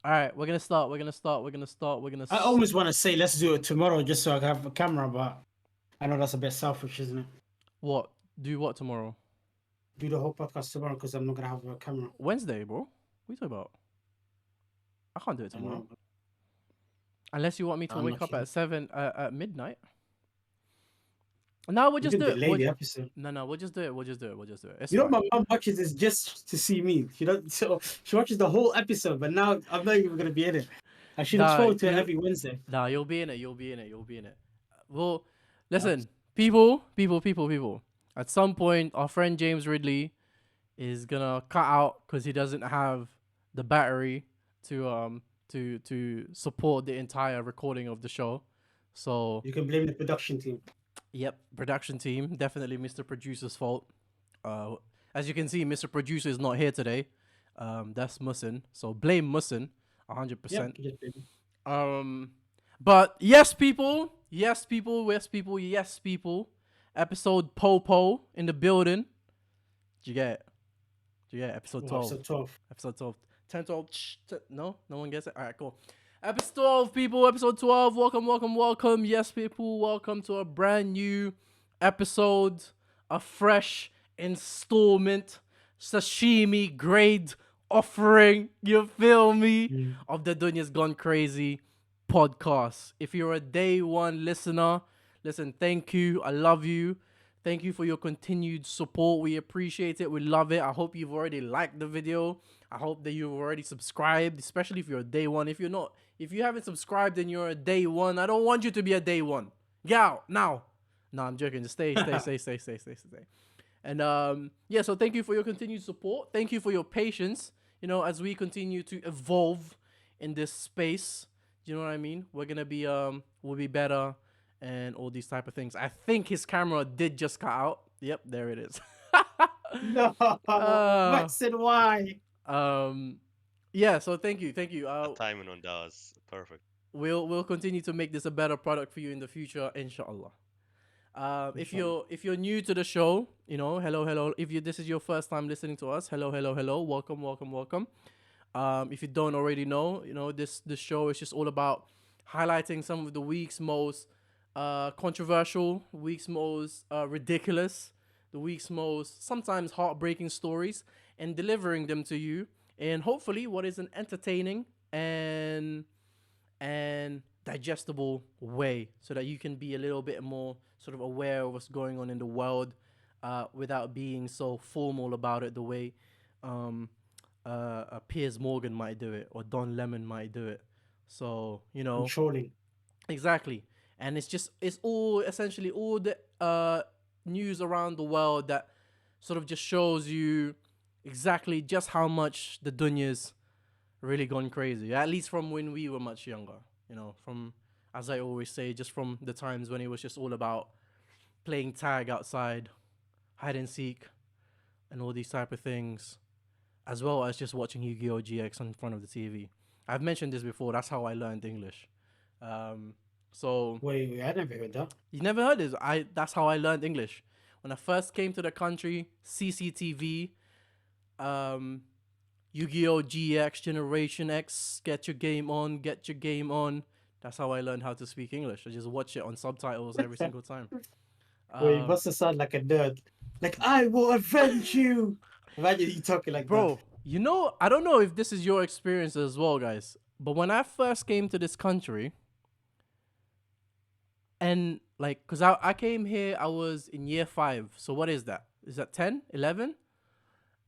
All right, we're gonna start. I always want to say let's do it tomorrow just so I can have a camera, but I know that's a bit selfish, isn't it? What? Do what tomorrow? Do the whole podcast tomorrow because I'm not gonna have a camera. Wednesday, bro. What are you talking about? I can't do it I don't tomorrow. know. Unless you want me to I'm wake not up sure. at 7 at midnight. No, we'll You just can do it. delay the episode. No, we'll just do it. We'll just do it. It's You know, fine. my mom watches this just to see me. So she watches the whole episode, but now I'm not even gonna be in it. And she looks Nah, forward to it every Wednesday. nah, you'll be in it. You'll be in it. Well, Uh, listen, people. At some point, our friend James Ridley is gonna cut out because he doesn't have the battery to support the entire recording of the show. So, You can blame the production team. yep, production team, definitely Mr. Producer's fault. As you can see, Mr. Producer is not here today. That's Musin. So blame Musin, Yep, 100%. you just blame me. But yes, people. Episode Popo in the building. Did you get it? Episode Oh, 12. episode 12. Episode 12. 10, 12. No? No one gets it? All right, cool. Episode 12, people. Episode 12. Welcome. Yes, people. Welcome to a brand new episode. A fresh installment. Sashimi grade offering. You feel me? Of the Dunya'S Gone Crazy podcast. If you're a day one listener, listen, thank you. I love you. Thank you for your continued support. We appreciate it. We love it. I hope you've already liked the video. I hope that you've already subscribed, especially if you're a day one. If you haven't subscribed and you're a day one, I don't want you to be a day one. Get out now. No, I'm joking. Just stay. And yeah, so thank you for your continued support. Thank you for your patience. You know, as we continue to evolve in this space, you know what I mean? We're gonna be we'll be better and all these type of things. I think his camera did just cut out. Yep, there it is. No, Max and why? Yeah, so thank you. Timing on that was perfect. We'll continue to make this a better product for you in the future, inshallah. If you're new to the show, you know, hello. If this is your first time listening to us, hello. Welcome. If you don't already know, you know, this show is just all about highlighting some of the week's most controversial, week's most ridiculous, the week's most sometimes heartbreaking stories, and delivering them to you in hopefully what is an entertaining and digestible way, so that you can be a little bit more sort of aware of what's going on in the world without being so formal about it the way Piers Morgan might do it or Don Lemon might do it. So, you know, Controlling. exactly. And it's all essentially all the news around the world that sort of just shows you exactly just how much the Dunya'S really gone crazy. At least from when we were much younger, you know, from, as I always say, just from the times when it was just all about playing tag outside, hide and seek, and all these type of things, as well as just watching Yu-Gi-Oh! GX in front of the TV. I've mentioned this before. That's how I learned English. So Wait, I never heard that. you never heard this? That's how I learned English. When I first came to the country, CCTV, Yu-Gi-Oh! GX, Generation X, get your game on. That's how I learned how to speak English. I just watch it on subtitles every single time. Wait, you must have sounded like a nerd. Like, I will avenge you. Imagine you talking like Bro, you know, I don't know if this is your experience as well, guys, but when I first came to this country, and like, because I came here, I was in year 5. So what is that? Is that 10? 11?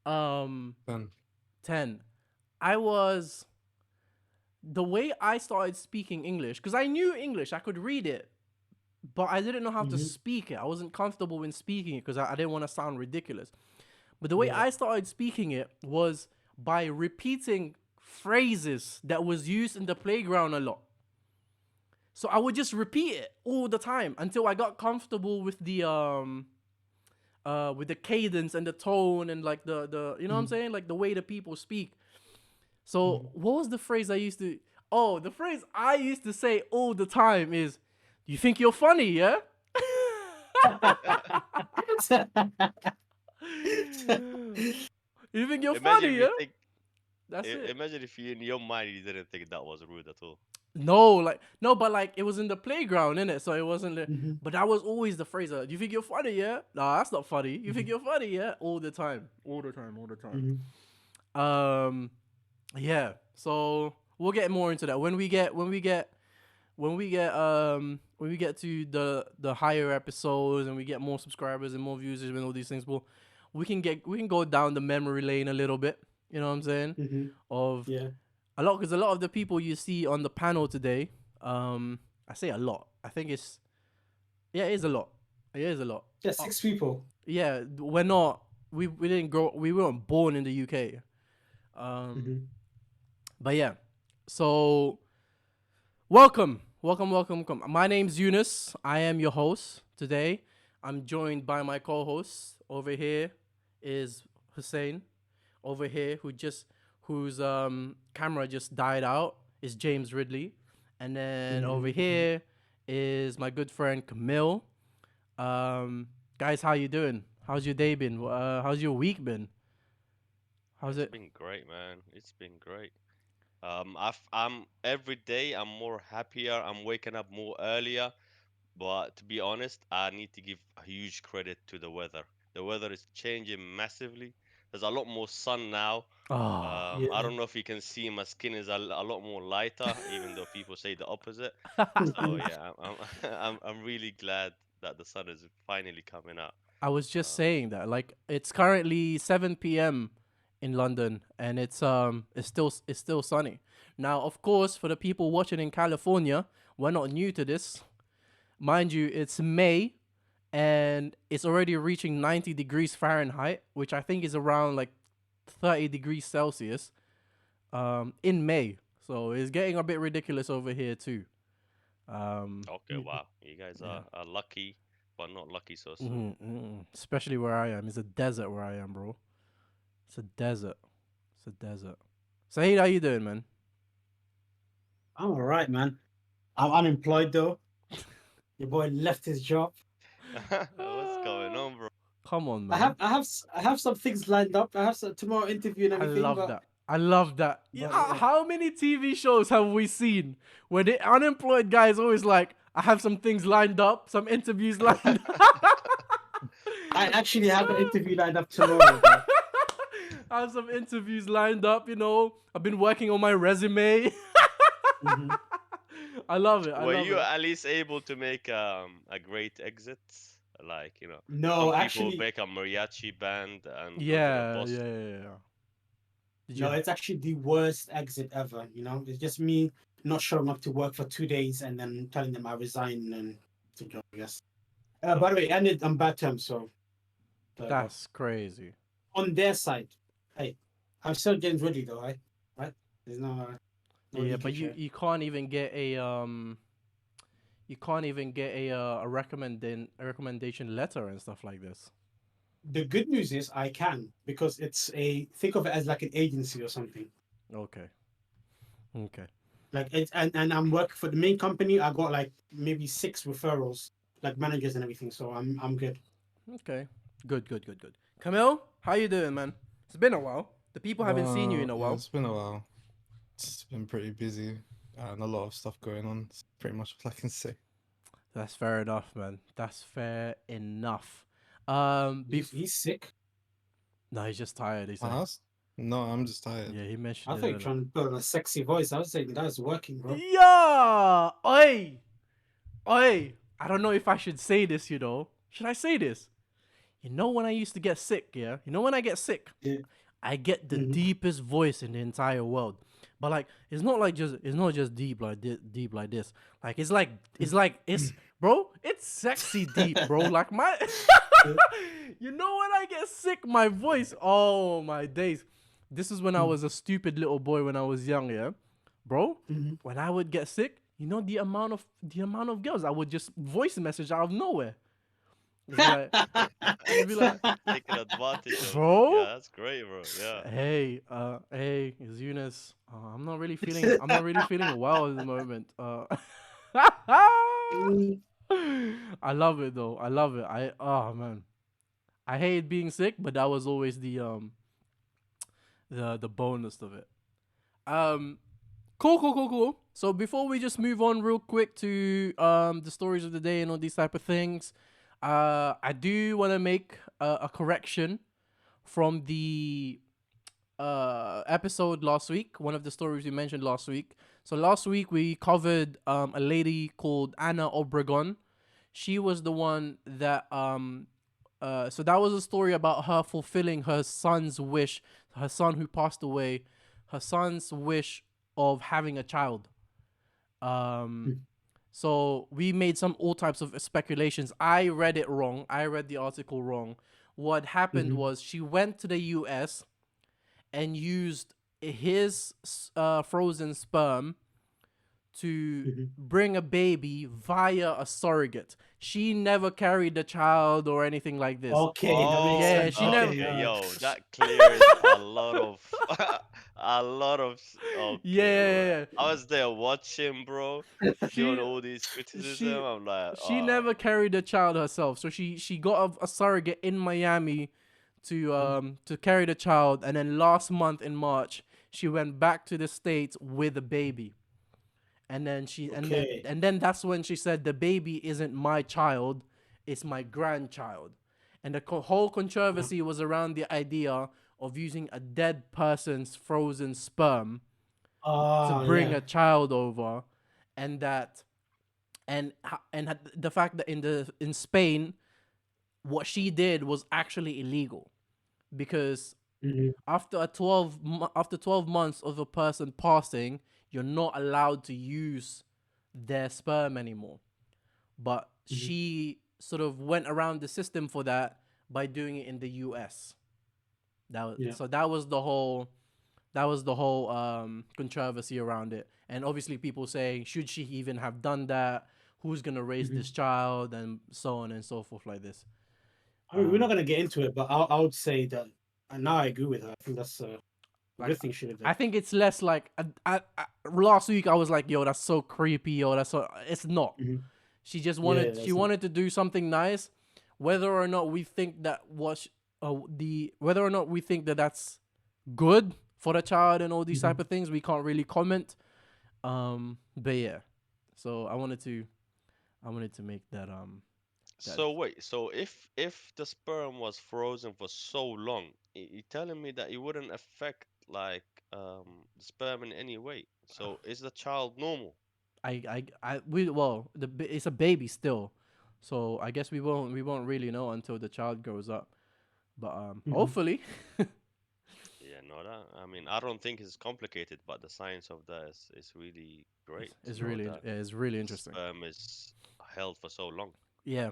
10. I was, the way I started speaking English, because I knew English, I could read it, but I didn't know how to speak it. I wasn't comfortable in speaking it because I didn't want to sound ridiculous. But the way I started speaking it was by repeating phrases that was used in the playground a lot. So I would just repeat it all the time until I got comfortable with the cadence and the tone and like the you know what I'm saying? Like the way the people speak. So what was the phrase I used to the phrase I used to say all the time is, "You think you're funny, yeah?" You think you're funny, yeah? That's it. Imagine if you, in your mind, you didn't think that was rude at all. No, like no, but like it was in the playground, innit? So it wasn't. Mm-hmm. But that was always the phrase. You think you're funny, yeah? Nah, that's not funny. You think Mm-hmm. you're funny, yeah? All the time, all the time, all the time. Mm-hmm. Yeah. So we'll get more into that when we get to the higher episodes and we get more subscribers and more views and all these things. We can go down the memory lane a little bit. You know what I'm saying? Mm-hmm. Of Yeah. because a lot of the people you see on the panel today, I say a lot. I think it is a lot. It is a lot. Yeah, 6 people. Yeah, we're not. We didn't grow. We weren't born in the UK. Mm-hmm. But yeah, so welcome. My name's Eunice. I am your host today. I'm joined by my co-host. Over here is Hussein. Over here, whose camera just died out, is James Ridley. And then over here is my good friend Camille. Guys, how you doing? How's your day been? How's your week been? How's It's it? been great, man. It's been great. I'm every day I'm more happier. I'm waking up more earlier. But to be honest, I need to give a huge credit to the weather. The weather is changing massively. There's a lot more sun now. Oh. I Yeah. don't know if you can see my skin is a lot more lighter, even though people say the opposite. So yeah, I'm really glad that the sun is finally coming out. I was just Um, saying that like it's currently 7 p.m. in London and it's still sunny. Now, of course, for the people watching in California, we're not new to this. Mind you, it's May and it's already reaching 90 degrees Fahrenheit, which I think is around like 30 degrees Celsius in May. So it's getting a bit ridiculous over here too. Um okay, wow, you guys yeah. are lucky, but not lucky so soon. Mm-hmm. Especially where I am. It's a desert where I am, bro. It's a desert. It's a desert. Saeed, how you doing, man? I'm all right, man. I'm unemployed though. Your boy left his job. What's going Ah, on, bro? come on, I have man. I have I have some things lined up. I have some tomorrow interview and I everything, love but that. I love that. Yeah, but yeah. how many TV shows have we seen where the unemployed guy is always like, I have some things lined up, some interviews lined up. I actually have an interview lined up tomorrow, bro. I have some interviews lined up, I've been working on my resume. Hmm. I love it. I Were love you it. at least able to make a great exit? Like, some No, people actually, make a mariachi band and go to the Yeah, boss. yeah, yeah, yeah. Did no, you? it's actually the worst exit ever. It's just me not showing up to work for 2 days and then telling them I resign and to job. Yes. By the way, ended on bad terms. So, but That's crazy. on their side, hey, I'm still James Ridley though, right? There's no Yeah, but leakage you here. you can't even get a recommendation letter and stuff like this. The good news is I can because think of it as like an agency or something. Okay. Okay. Like it's and I'm working for the main company. I got like maybe 6 referrals, like managers and everything. So I'm good. Okay. Good, good, good, good. Camille, how you doing, man? It's been a while. The people haven't seen you in a Yeah, while. it's been a while. It's been pretty busy and a lot of stuff going on. It's pretty much all I can say. That's fair enough, man. That's fair enough. He's sick. No, he's just tired. He My said. house? No, I'm just tired. Yeah, he I mentioned it thought you're earlier. trying to put on a sexy voice. I was saying that's working, bro. Yeah. Oi. Oi. I don't know if I should say this. Should I say this? When I used to get sick, yeah? When I get sick, Yeah. I get the Mhm. deepest voice in the entire world. But like it's not just deep like deep like this. Like it's bro, it's sexy deep, bro. Like my when I get sick, my voice, oh my days. This is when I was a stupid little boy when I was young, yeah? Bro, Mhm. when I would get sick, the amount of girls I would just voice message out of nowhere. It's like it'd be like, Taking advantage of it. Yeah, bro, that's great, bro. Yeah. hey, it's Eunice. I'm not really feeling well at the moment. Mm. I love it though. I love it. Oh man, I hate being sick, but that was always the bonus of it. Um, cool. So before we just move on real quick to the stories of the day and all these type of things, I do want to make a correction from the episode last week. One of the stories we mentioned last week. So last week we covered a lady called Anna Obregon. She was the one that so that was a story about her fulfilling her son's wish, her son who passed away, her son's wish of having a child. Um, so we made some all types of speculations. I read it wrong. I read the article wrong. What happened was she went to the US and used his frozen sperm to bring a baby via a surrogate. She never carried the child or anything like this. Okay, that makes Yeah, sense. she Okay, never. Okay, yeah. yo, that clears a lot of a lot of okay, bro. Yeah. I was there watching, bro, doing She all these criticism. she I'm like, she never carried the child herself. So she got a surrogate in Miami to carry the child, and then last month in March she went back to the States with a baby. And then Okay. and then that's when she said the baby isn't my child, it's my grandchild. And the whole controversy was around the idea of using a dead person's frozen sperm to bring Yeah. a child over, and that the fact that in Spain what she did was actually illegal because Mhm. after 12 months of a person passing, you're not allowed to use their sperm anymore. But Mhm. she sort of went around the system for that by doing it in the US. Yeah. So that was the whole controversy around it. And obviously people saying, should she even have done that? Who's gonna raise this child, and so on and so forth like this. I mean, we're not gonna get into it, but I would say that, and now I agree with her. I think that's a Like, good thing she did. I think it's less like last week I was like, yo, that's so creepy, yo, that's so. It's not. Mhm. She just Yeah, wanted that's not. wanted to do something nice, whether or not we think that whether or not we think that that's good for the child and all these type of things, we can't really comment. But yeah, so I wanted to make that so wait, so if the sperm was frozen for so long, you telling me that it wouldn't affect like the sperm in any way? So is the child normal? we well it's a baby still, so I guess we won't really know until the child grows up. But hopefully, Yeah, no, that I mean, I don't think it's complicated, but the science of that is really great to it's know really that it's really the interesting. sperm is held for so long. Yeah,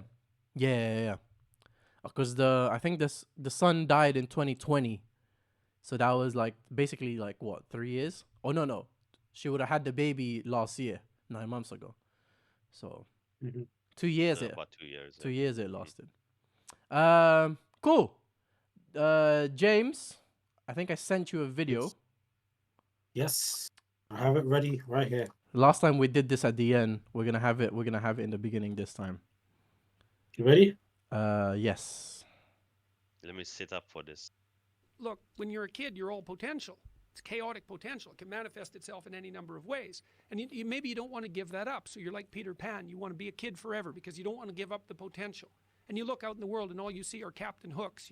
yeah. Because I think the son died in 2020, so that was like basically like what 3 years? Oh no, she would have had the baby last year, 9 months ago. So Mhm. 2 years So it about 2 years, yeah. 2 years it Mhm. lasted. Cool. James, I think I sent you a video. Yes, I have it ready right here. Last time we did this at the end. We're gonna have it. We're gonna have it in the beginning this time. You ready? Yes. Let me sit up for this. Look, when you're a kid, you're all potential. It's chaotic potential. It can manifest itself in any number of ways. And maybe you don't want to give that up. So you're like Peter Pan. You want to be a kid forever because you don't want to give up the potential. And you look out in the world and all you see are Captain Hooks,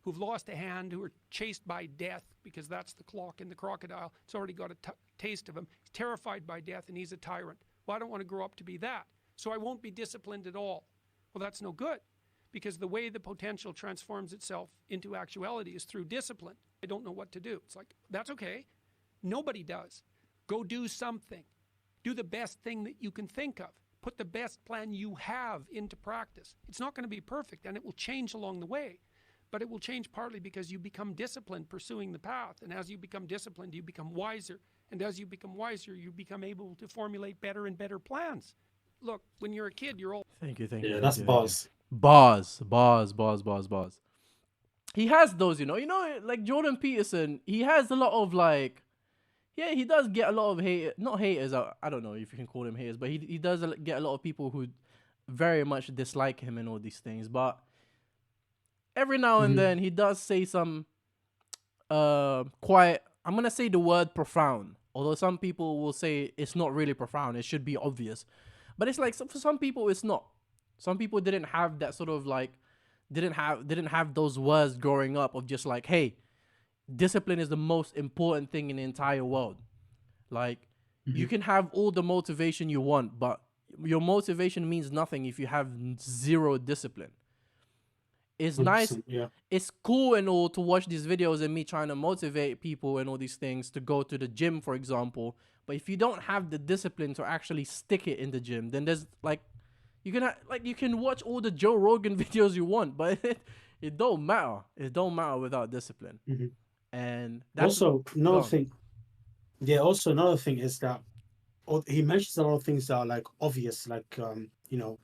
who've lost a hand, who are chased by death because that's the clock in the crocodile. It's already got a taste of him. He's terrified by death and he's a tyrant. Well, I don't want to grow up to be that. So I won't be disciplined at all. Well, that's no good. Because the way the potential transforms itself into actuality is through discipline. I don't know what to do. It's like, that's okay. Nobody does. Go do something. Do the best thing that you can think of. Put the best plan you have into practice. It's not going to be perfect, and it will change along the way. But it will change partly because you become disciplined pursuing the path. And as you become disciplined, you become wiser. And as you become wiser, you become able to formulate better and better plans. Look, when you're a kid, you're all... Thank you. Yeah, that's bars. Bars. He has those, like Jordan Peterson. He has a lot of like, yeah, he does get a lot of hate. Not haters. I don't know if you can call them haters, but he does get a lot of people who very much dislike him and all these things. But every now and then he does say some quite. I'm gonna say the word profound. Although some people will say it's not really profound, it should be obvious. But it's like for some people it's not. Some people didn't have that sort of like didn't have those words growing up of just like, hey, discipline is the most important thing in the entire world. Like you Mhm. can have all the motivation you want, but your motivation means nothing if you have zero discipline. It's nice, 100%. Yeah. it's cool and all to watch these videos and me trying to motivate people and all these things to go to the gym, for example. But if you don't have the discipline to actually stick it in the gym, then there's like you can watch all the Joe Rogan videos you want, but it don't matter. It don't matter without discipline. Mhm. And that's Also, another gone. thing. Yeah. Also, another thing is that he mentions a lot of things that are like obvious, like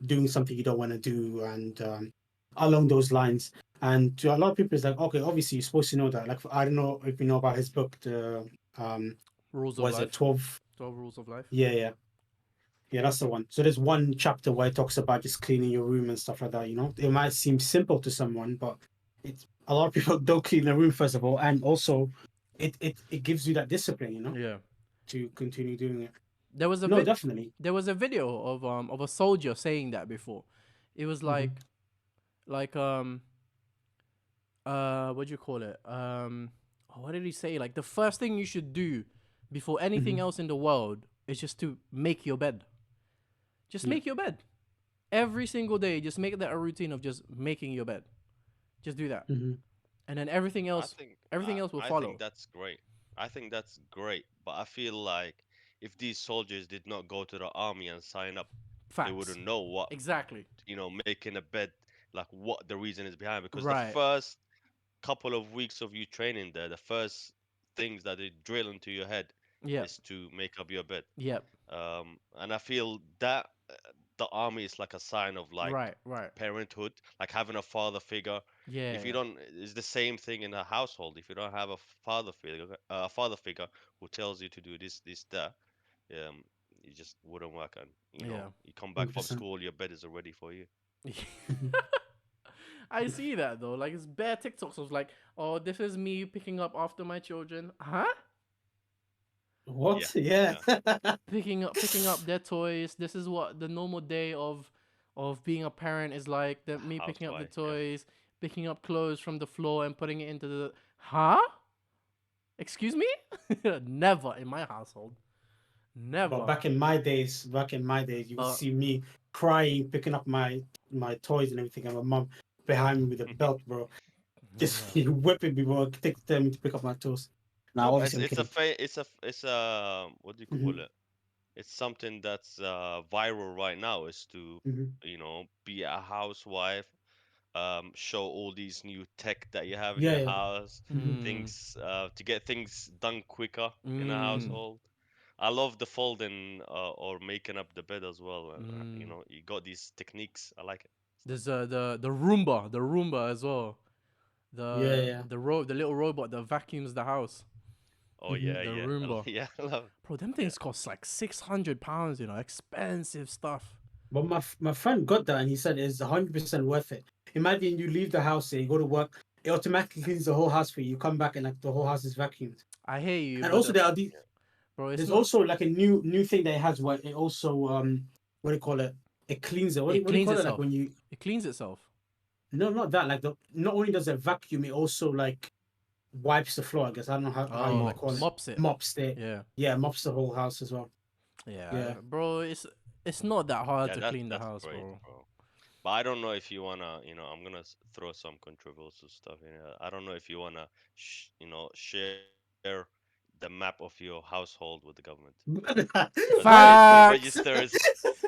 doing something you don't want to do, and along those lines. And to a lot of people, it's like, okay, obviously you're supposed to know that. Like, I don't know if you know about his book, the Rules of was it life. 12? 12 rules of life. Yeah, yeah, yeah. That's the one. So there's one chapter where it talks about just cleaning your room and stuff like that. It might seem simple to someone, but it's a lot of people don't clean their room first of all, and also it gives you that discipline, Yeah. to continue doing it. There was a No, definitely. there was a video of a soldier saying that before. It was Mhm. like what do you call it? What did he say? Like the first thing you should do before anything Mhm. else in the world is just to make your bed. Just Yeah. make your bed. Every single day, just make that a routine of just making your bed. Just do that. Mhm. And then I think everything else will I think follow. that's great. I think that's great, but I feel like if these soldiers did not go to the army and sign up, they Facts. wouldn't know what, Exactly. making a bed, like what the reason is behind. Because the Right. first couple of weeks of you training there, the first things that they drill into your head Yep. is to make up your bed. Yep. And I feel that the army is like a sign of like Right. Right. parenthood, like having a father figure. Yeah. If you Yeah. don't, it's the same thing in a household. If you don't have a father figure who tells you to do this, that, um, it just wouldn't work. And Yeah. you come back from 100%. school, your bed is already for you. Mhm. I see that though. Like it's bare TikToks of like, oh, this is me picking up after my children. Huh? Yeah, What? Yeah. yeah. Picking up their toys. This is what the normal day of being a parent is like. Me picking up the Housewife, yeah. toys, picking up clothes from the floor and putting it into the huh? Excuse me? Never in my household. But Never. back in my days, you would Uh, see me crying, picking up my toys and everything, and my mom behind me with a belt, bro, just yeah. whipping me, bro, take them to pick up my toys. Now, It's obviously, I'm it's a kidding. fa- it's a what do you call Hmm. it? It's something that's viral right now. Is to Hmm. be a housewife, show all these new tech that you have in Yeah, your yeah. house, Hmm. Mm, things to get things done quicker in a mm, household. I love the folding or making up the bed as well, and mm. you got these techniques. I like it. There's the Roomba as well. Yeah, The yeah. the little robot that vacuums the house. Oh Hmm. yeah, The yeah, Roomba. yeah. I love. Bro, them Yeah. things cost like £600, expensive stuff. But my friend got that, and he said it's 100% worth it. Imagine you leave the house, and you go to work, it automatically cleans the whole house for you. You come back, and like the whole house is vacuumed. I hear you, And but also, there are these. bro, it's There's not. also like a new thing that it has where it also what do you call it? It cleans it. It What do you cleans call it? Like itself. when you It cleans itself. no, not that. Like not only does it vacuum, it also like wipes the floor. I guess I don't know how you might Oh, call Mops. it. mops it. Mops the Yeah, yeah, mops the whole house as well. yeah, Yeah. bro. It's not that hard Yeah, to that's clean the that's house, great, bro. bro. But I don't know if you wanna, I'm gonna throw some controversial stuff in here. I don't know if you wanna, share the map of your household with the government, because it Facts. registers,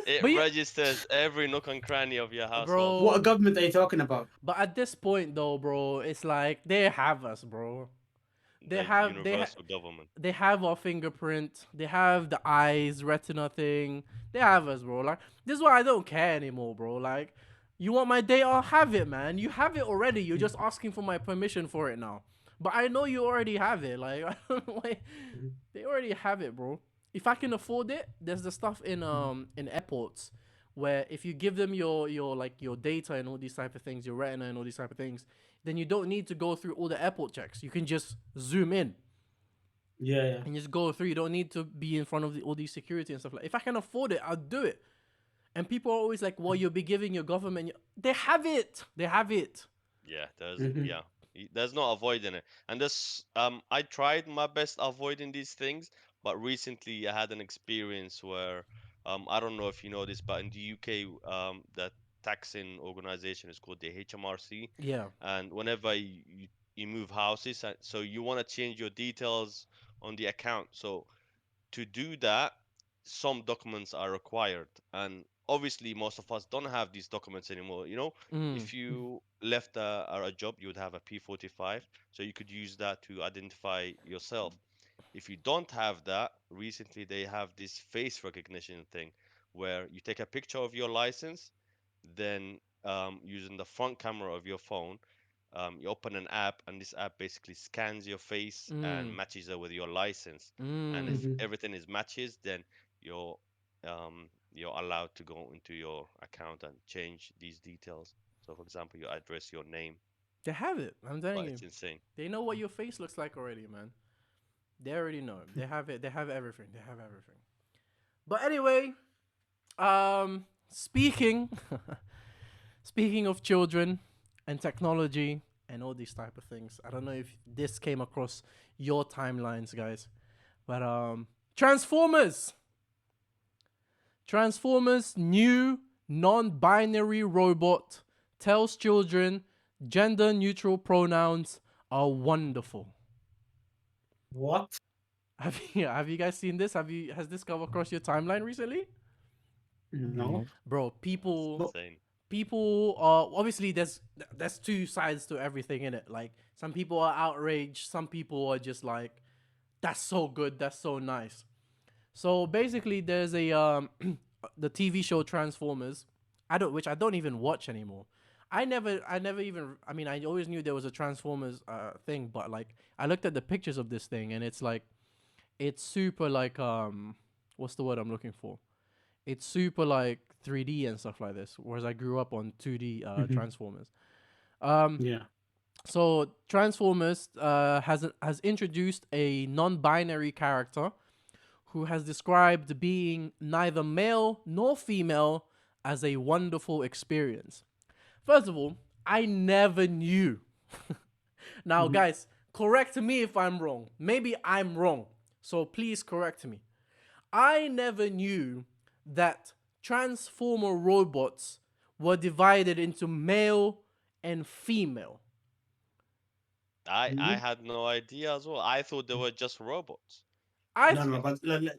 it But yeah, registers every nook and cranny of your household. What bro. government are you talking about? But at this point, though, bro, it's like they have us, bro. They The have universal government. they have our fingerprint. They have the eyes, retina thing. They have us, bro. Like this is why I don't care anymore, bro. Like, you want my data? Have it, man. You have it already. You're just asking for my permission for it now. But I know you already have it. Like, I don't know why they already have it, bro. If I can afford it, there's the stuff in airports where if you give them your data and all these type of things, your retina and all these type of things, then you don't need to go through all the airport checks. You can just zoom in. Yeah. and just go through. You don't need to be in front of all these security and stuff like. If I can afford it, I'll do it. And people are always like, "Well, you'll be giving your government." They have it. They have it. Yeah, Hmm. there's no avoiding it. And this I tried my best avoiding these things, but recently I had an experience where I don't know if you know this, but in the UK the taxing organization is called the HMRC, Yeah. and whenever you move houses, so you want to change your details on the account. So to do that, some documents are required, and obviously most of us don't have these documents anymore. Mm. If you left a job, you would have a P45, so you could use that to identify yourself. If you don't have that, recently they have this face recognition thing where you take a picture of your license, then using the front camera of your phone, you open an app, and this app basically scans your face and Mm. matches it with your license. And Mm. if Hmm. everything is matches, then you're allowed to go into your account and change these details. So, for example, your address, your name. They have it. I'm telling But you. it's insane. They know what your face looks like already, man. They already know. They have it. They have everything. They have everything. But anyway, speaking speaking of children and technology and all these type of things, I don't know if this came across your timelines, guys, but Transformers. Transformers' new non-binary robot tells children gender-neutral pronouns are wonderful. What? Have you guys seen this? Has this come across your timeline recently? No. Bro, That's But insane. people are obviously there's two sides to everything in it. Like some people are outraged, some people are just like, that's so good, that's so nice. So basically there's a the TV show Transformers, which I don't even watch anymore. I never even, I mean, I always knew there was a Transformers thing, but like I looked at the pictures of this thing and it's like it's super like what's the word I'm looking for? It's super like 3D and stuff like this. Whereas I grew up on 2D Mhm. Transformers. Um, Yeah. so Transformers has introduced a non-binary character who has described being neither male nor female as a wonderful experience. First of all, I never knew. Now, Mhm. guys, correct me if I'm wrong. Maybe I'm wrong. So please correct me. I never knew that Transformer robots were divided into male and female. I Mhm. had no idea as well. I thought they were just robots. I No, th- no,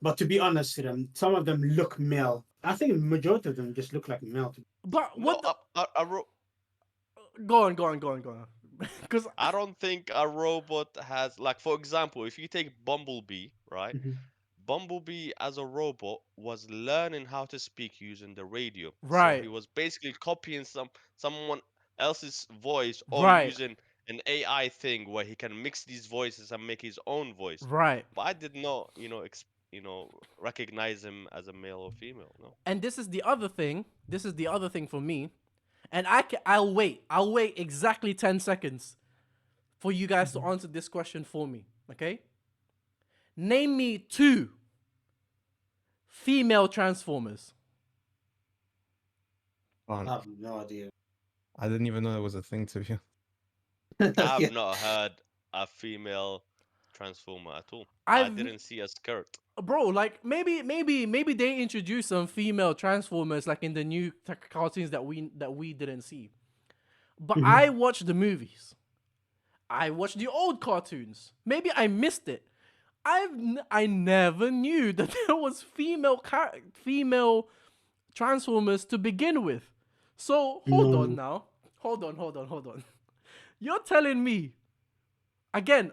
but to be honest with them, some of them look male. I think majority of them just look like male. but No, what the, a ro go on. Cuz I don't think a robot has, like, for example, if you take Bumblebee, right? Mhm. Bumblebee as a robot was learning how to speak using the radio. So he right, was basically copying someone else's voice or right, using an AI thing where he can mix these voices and make his own voice. right. But I did not, recognize him as a male or female. No. And this is the other thing. This is the other thing for me. And I'll wait. I'll wait exactly 10 seconds for you guys to Mhm. answer this question for me, okay? Name me two female Transformers. I Can't. have no idea. I didn't even know it was a thing to be. I have Yeah. not heard a female transformer at all. I I've didn't see a skirt. bro, like maybe they introduced some female Transformers like in the new cartoons that we didn't see. But Mhm. I watched the movies. I watched the old cartoons. Maybe I missed it. I never knew that there was female Transformers to begin with. So hold No, on no. now. Hold on. You're telling me again,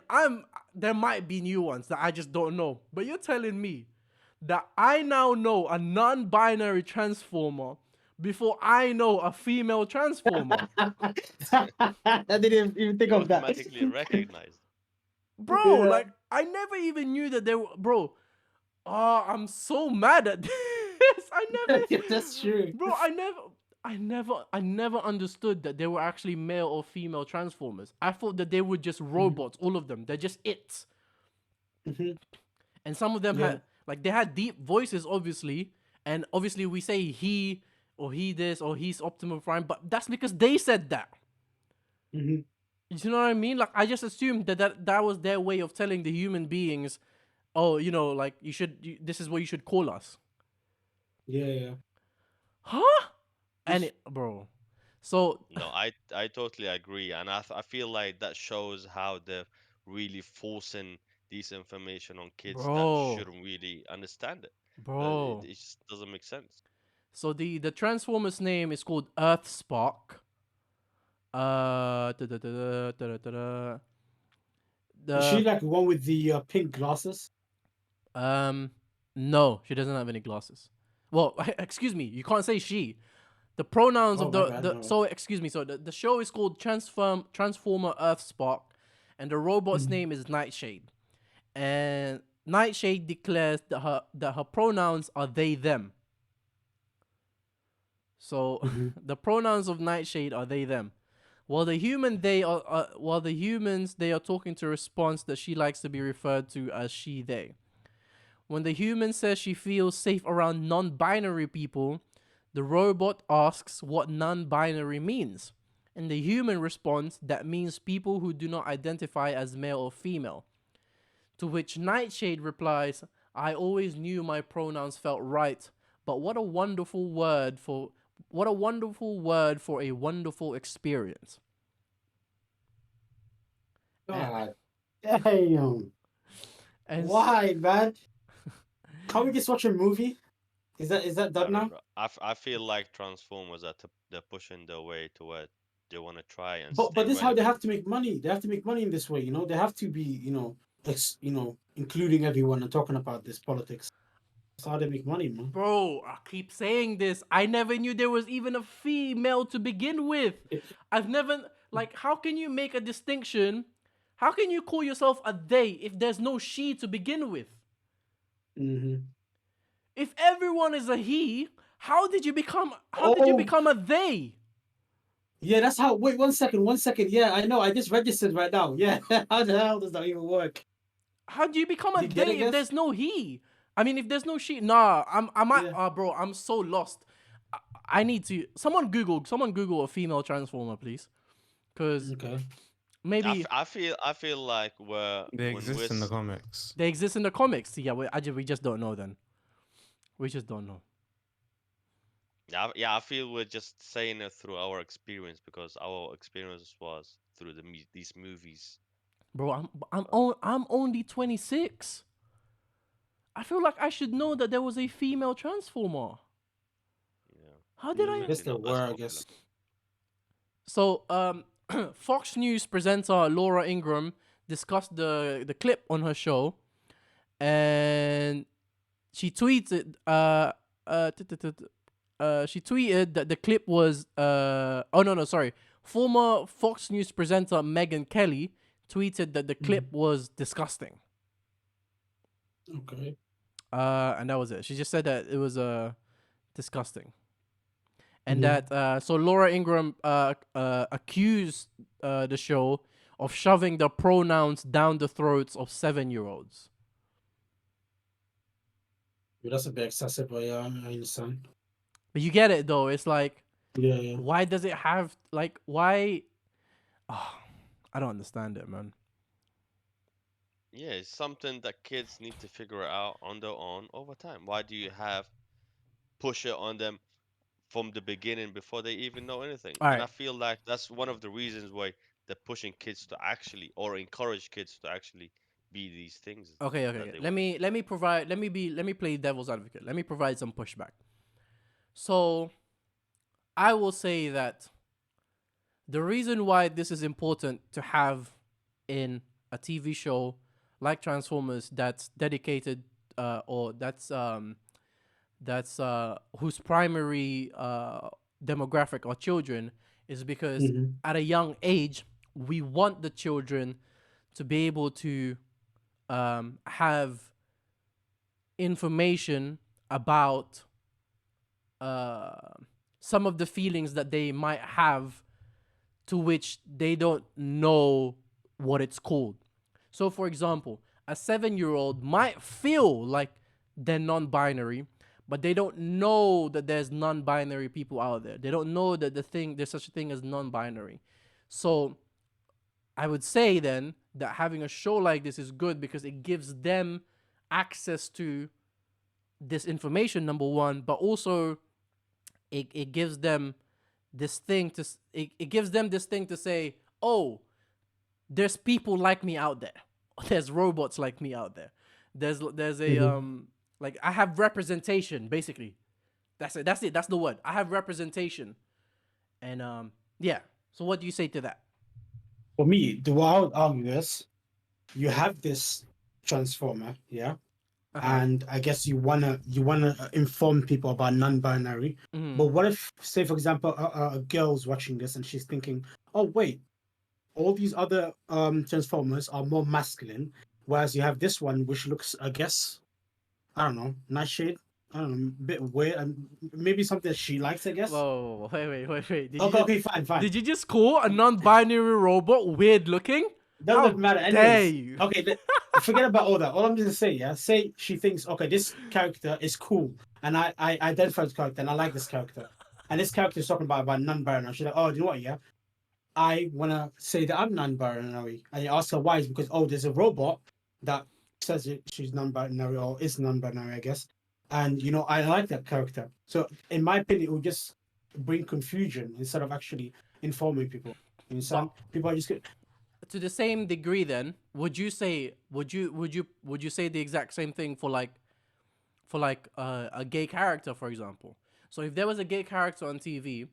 there might be new ones that I just don't know. But you're telling me that I now know a non-binary transformer before I know a female transformer. I didn't even think You of that. automatically recognized. Bro, Yeah. like I never even knew that there were bro. Oh, I'm so mad at this. I Yeah, never that's true. bro, I never understood that they were actually male or female transformers. I thought that they were just Mhm. robots, all of them. They're just it. Mhm. and some of them Yeah. had like they had deep voices, obviously, and obviously we say he or he this or he's Optimus Prime, but that's because they said that. Mhm. You know what I mean? Like I just assumed that was their way of telling the human beings, oh, like this is what you should call us, Yeah. Yeah. huh? And it, bro, so No, I totally agree, and I feel like that shows how they're really forcing this information on kids that bro, shouldn't really understand it. bro. It just doesn't make sense. So the Transformers name is called Earthspark. Da, da, da, da, da, da, da. Is she The like the one with the pink glasses? um no, she doesn't have any glasses. Well, excuse me, you can't say she. The pronouns Oh, of my bad. the No. so excuse me. So the show is called Transformer Earthspark, and the robot's Mhm. name is Nightshade. And Nightshade declares that her pronouns are they them. So Mhm. the pronouns of Nightshade are they them. While the humans they are talking to a response that she likes to be referred to as she they. When the human says she feels safe around non-binary people, the robot asks what non-binary means. And the human responds that means people who do not identify as male or female. To which Nightshade replies, I always knew my pronouns felt right, but what a wonderful word for a wonderful experience. And, God damn. and Why, man? Can't we just watch a movie? Is that I done don't now? know. I feel like Transformers they're pushing their way to where they want to try and But stay this is how they relevant. have to make money. They have to make money in this way. They have to be including everyone and talking about this politics. That's how they make money, man. bro, I keep saying this. I never knew there was even a female to begin with. I've never, like, how can you make a distinction? How can you call yourself a they if there's no she to begin with? Hmm. If everyone is a he, how did you Oh, become a they? yeah, that's how. Wait, 1 second, 1 second. Yeah, I know. I just registered right now. Yeah, how the hell does that even work? How do you become a Do you get it, they if guys? there's no he? I mean, if there's no she, nah. Yeah. Bro, I'm so lost. I, I need to someone Google a female transformer, please, because Okay. maybe I feel like They when exist in the comics. they exist in the comics. Yeah, we just don't know then. We just don't know. yeah, I feel we're just saying it through our experience because our experience was through these movies. Bro, Uh, I'm only 26. I feel like I should know that there was a female transformer. yeah, How did I I? guess obviously there not as were. I popular. guess. So, Fox News presenter Laura Ingraham discussed the clip on her show, and she tweeted she tweeted that the clip was oh no, sorry, former Fox News presenter Megan Kelly tweeted that the clip Mhm. was disgusting. Okay. And that was it. She just said that it was disgusting. And Hmm. that so Laura Ingraham accused the show of shoving the pronouns down the throats of 7-year-olds. Yeah, that's a bit excessive, but yeah, I understand. But you get it though. It's like, Yeah, yeah. why does it have like why? Oh, I don't understand it, man. Yeah, it's something that kids need to figure out on their own over time. Why do you have push it on them from the beginning before they even know anything? All And right. I feel like that's one of the reasons why they're pushing kids to actually or encourage kids to actually be these things Okay, okay, that okay. they Let want to me be. let me play devil's advocate. Let me provide some pushback. So I will say that the reason why this is important to have in a TV show like Transformers that's dedicated or that's whose primary demographic are children is because Hmm. at a young age we want the children to be able to have information about uh, some of the feelings that they might have to which they don't know what it's called. So, for example, a 7-year-old might feel like they're non-binary, but they don't know that there's non-binary people out there. They don't know that there's such a thing as non-binary. So I would say then that having a show like this is good because it gives them access to this information, number one, but also it gives them this thing to it gives them this thing to say, oh, there's people like me out there. There's robots like me out there. There's a like I have representation basically. That's it. That's the word. I have representation. And yeah. So what do you say to that? For me, the what I would argue is you have this transformer, yeah, Uh-huh. and I guess you wanna inform people about non-binary. Mhm. But what if, say, for example, a girl's watching this and she's thinking, "Oh, wait, all these other transformers are more masculine, whereas you have this one which looks, I guess, I don't know, Nightshade. I don't know, a bit weird, and maybe something that she likes, I guess." Whoa, wait. Okay, okay, fine. Did you just call a non-binary robot weird looking? How Doesn't matter. dare Anyways, you? okay, forget about all that. All I'm just gonna say, yeah, say she thinks, okay, this character is cool, and I identify this character, and I like this character, and this character is talking about non-binary. She's like, oh, you know what? Yeah, I wanna say that I'm non-binary, and you ask her why. Is because, oh, there's a robot that says she's non-binary or is non-binary, I guess, and I like that character. So in my opinion, it would just bring confusion instead of actually informing people. You understand? People are just To the same degree then, would you say the exact same thing for a gay character, for example? So if there was a gay character on TV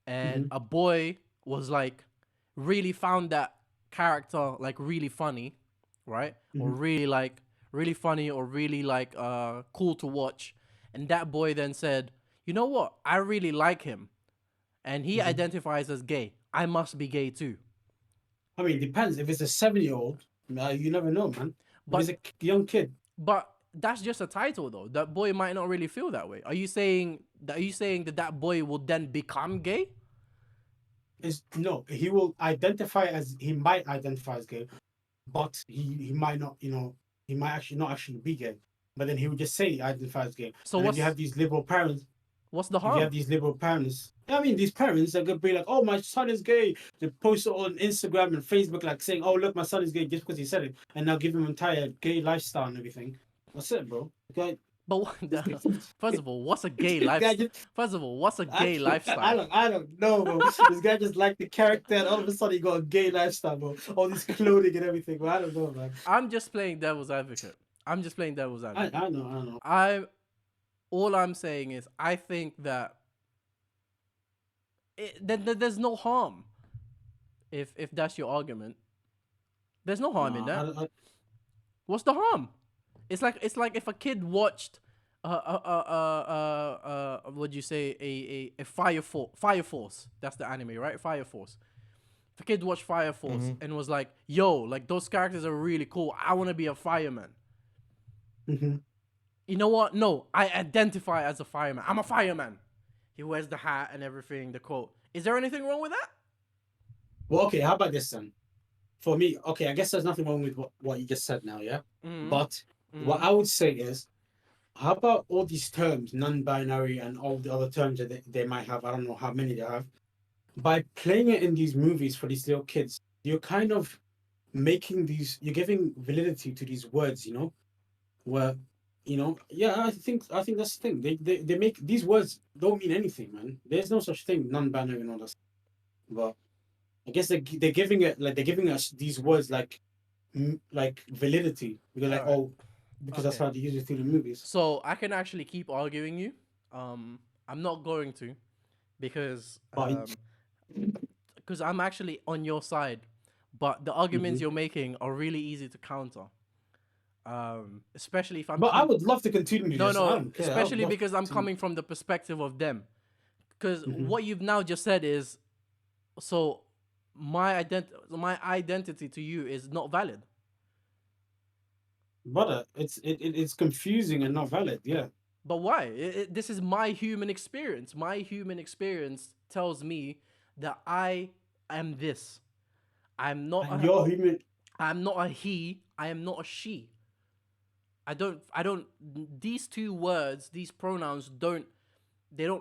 and a boy was like really found that character like really funny, right? Or really funny or really like cool to watch, and that boy then said, "You know what? I really like him." And he identifies as gay. I must be gay too. I mean, it depends. If it's a 7-year-old, you never know, man. If it's But a young kid, But that's just a title, though. That boy might not really feel that way. Are you saying that boy will then become gay? is no, he might identify as gay, but he might not, he might actually not actually be gay. But then he would just say he identifies as gay. So And if you have these liberal parents, what's the if you harm? have these liberal parents, I mean, these parents are gonna be like, "Oh, my son is gay." They post it on Instagram and Facebook, like saying, "Oh, look, my son is gay," just because he said it, and now give him entire gay lifestyle and everything. That's it, bro. Okay. But first of all, what's a gay This guy lifestyle? just, First of all, what's a I, gay lifestyle? I don't know, bro. This guy just liked the character, and all of a sudden he got a gay lifestyle, bro. All this clothing and everything, bro. I don't know, man. I'm just playing devil's advocate. I know. All I'm saying is I think that there's no harm if that's your argument. There's no harm in that. What's the harm? It's like if a kid watched what'd you say, a Fire Force. That's the anime, right? Fire Force. If a kid watched Fire Force and was like, yo, like those characters are really cool, I want to be a fireman. You know what? No, I identify as a fireman. I'm a fireman. He wears the hat and everything, the coat. Is there anything wrong with that? Well, okay, how about this then? For me, okay, I guess there's nothing wrong with what you just said now, yeah? But what I would say is, how about all these terms, non-binary and all the other terms that they might have, I don't know how many they have, by playing it in these movies for these little kids, you're kind of you're giving validity to these words, where, yeah, I think that's the thing. They make these words don't mean anything, man. There's no such thing, non-binary and all that. But I guess they're giving us these words like validity because because that's Okay. how they use it through the movies. So I can actually keep arguing you. I'm not going to because But I'm actually on your side. But the arguments you're making are really easy to counter. Especially if I'm. I would love to continue this. I No. don't care. I would Especially love because I'm to- coming from the perspective of them. Because what you've now just said is, so my identity to you is not valid. Brother, it's confusing and not valid. Yeah. But why? This is my human experience. My human experience tells me that I am this. I'm not. And you're human. I'm not a he. I am not a she. I don't these two words, these pronouns don't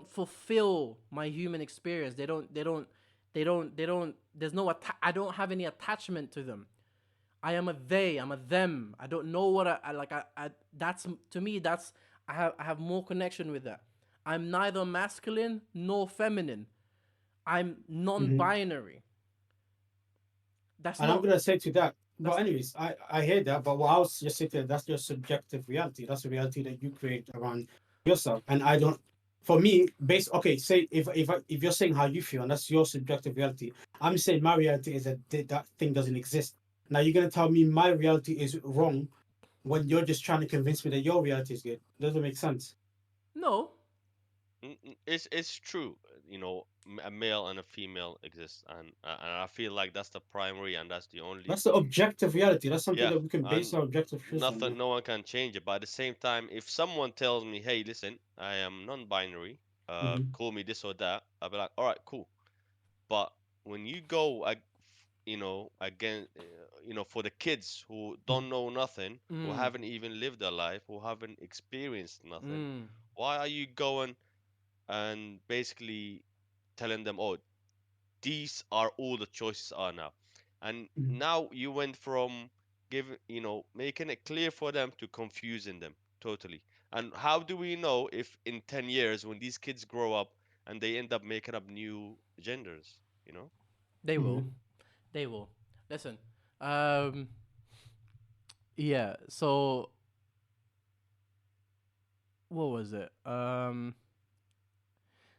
fulfill my human experience. They don't there's no I don't have any attachment to them. I am a they, I'm a them. I don't know what I like I that's to me that's I have more connection with that. I'm neither masculine nor feminine. I'm Mhm. non-binary. That's And I'm not gonna say to that. But that's anyways, I hear that. But what I was just saying, that's your subjective reality. That's the reality that you create around yourself. And I don't. For me, based okay, say if you're saying how you feel and that's your subjective reality, I'm saying my reality is that that thing doesn't exist. Now you're gonna tell me my reality is wrong when you're just trying to convince me that your reality is good. Doesn't make sense. no. It's true. A male and a female exist, and I feel like that's the primary and that's the only. That's the objective reality. That's something Yeah, that we can base and our objective truths on. Yeah. nothing, no one can change it. But at the same time, if someone tells me, "Hey, listen, I am non-binary. Hmm. Call me this or that," I'll be like, "All right, cool." But when you go, again, for the kids who don't know nothing, who Mm. haven't even lived their life, who haven't experienced nothing, Mm. why are you going and basically telling them, "Oh, these are all the choices are now," and now you went from making it clear for them to confusing them totally. And how do we know if in 10 years when these kids grow up and they end up making up new genders, you know? They will. Hmm. They will. Listen. Um yeah, so what was it?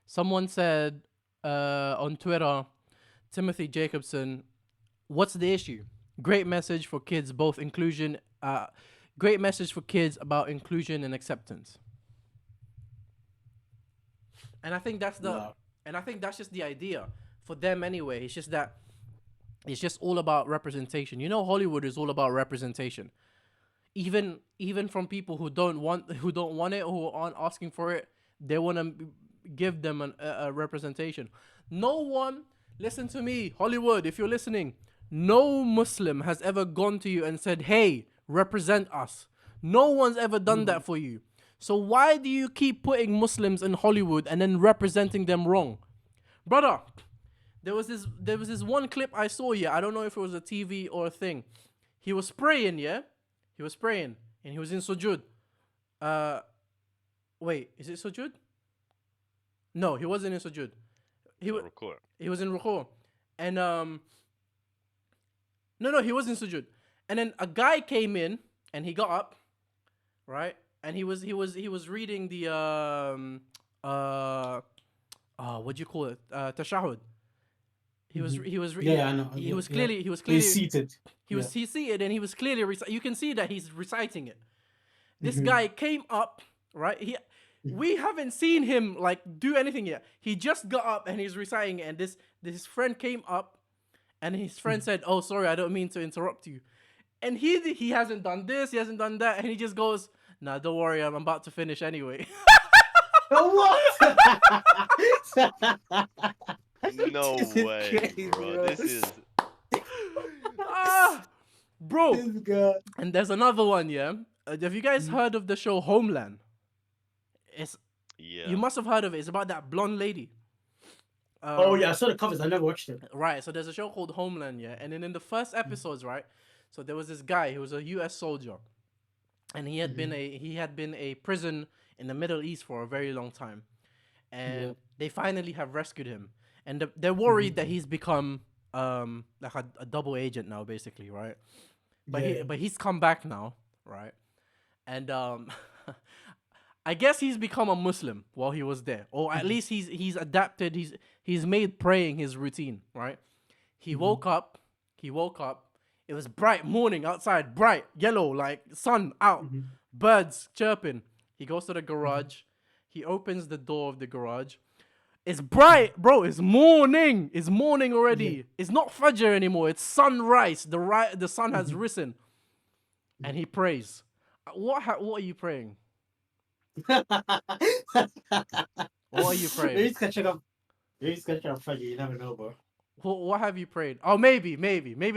Someone said on Twitter, Timothy Jacobson, what's the issue? Great message for kids, both inclusion, great message for kids about inclusion and acceptance. And I think that's the, No. and I think that's just the idea for them anyway. It's just that it's just all about representation. You know, Hollywood is all about representation. Even from people who don't want it, who aren't asking for it, they want to give them a representation. No one, listen to me, Hollywood, if you're listening, no Muslim has ever gone to you and said, hey, represent us. No one's ever done Mhm. that for you. So why do you keep putting Muslims in Hollywood and then representing them wrong? Brother, there was this one clip I saw, yeah. I don't know if it was a TV or a thing. He was praying, yeah. He was praying and he was in sujud. Uh, wait, is it sujud? No, he wasn't in sujud. He was Record. he was in ruku, and no, he was in sujud. And then a guy came in and he got up, right? And he was reading the uh what do you call it? Tashahud. He was Mhm. he was Yeah, I know. he Yeah, was yeah. clearly he was He's clearly seated. he Yeah. was he seated and he was clearly you can see that he's reciting it. This Hmm. guy came up, right? We haven't seen him like do anything yet. He just got up and he's reciting it, and this friend came up and his friend said, "Oh, sorry, I don't mean to interrupt you." And he hasn't done this, he hasn't done that, and he just goes, "Nah, don't worry, I'm about to finish anyway." What? No This is way, crazy, bro. bro. This is Ah, bro. This guy. And there's another one, yeah. Have you guys Mhm. heard of the show Homeland? It's You yeah. must have heard of it. It's about that blonde lady. Oh Um, yeah, I saw the covers. I never watched it. right. So there's a show called Homeland, yeah. And then in the first episodes, right. So there was this guy who was a U.S. soldier, and Mhm. he had been a prison in the Middle East for a very long time, Yeah. and they finally have rescued him, and they're Mhm. worried that he's become like a double agent now, basically, right? Yeah. But he's come back now, right? And I guess he's become a Muslim while he was there, or at Mhm. least he's adapted. He's made praying his routine, right? He Mhm. woke up. He woke up. It was bright morning outside, bright yellow, like sun out, Mhm. birds chirping. He goes to the Mhm. garage. He opens the door of the garage. It's Mhm. bright, bro. It's morning. It's morning Yeah. already. It's not Fajr anymore. It's sunrise. The sun has Mhm. risen, and Mhm. he prays. What are you praying? What are you praying? Maybe it's catching up. Maybe it's catching up for you. You never know, bro. What have you prayed? Oh, maybe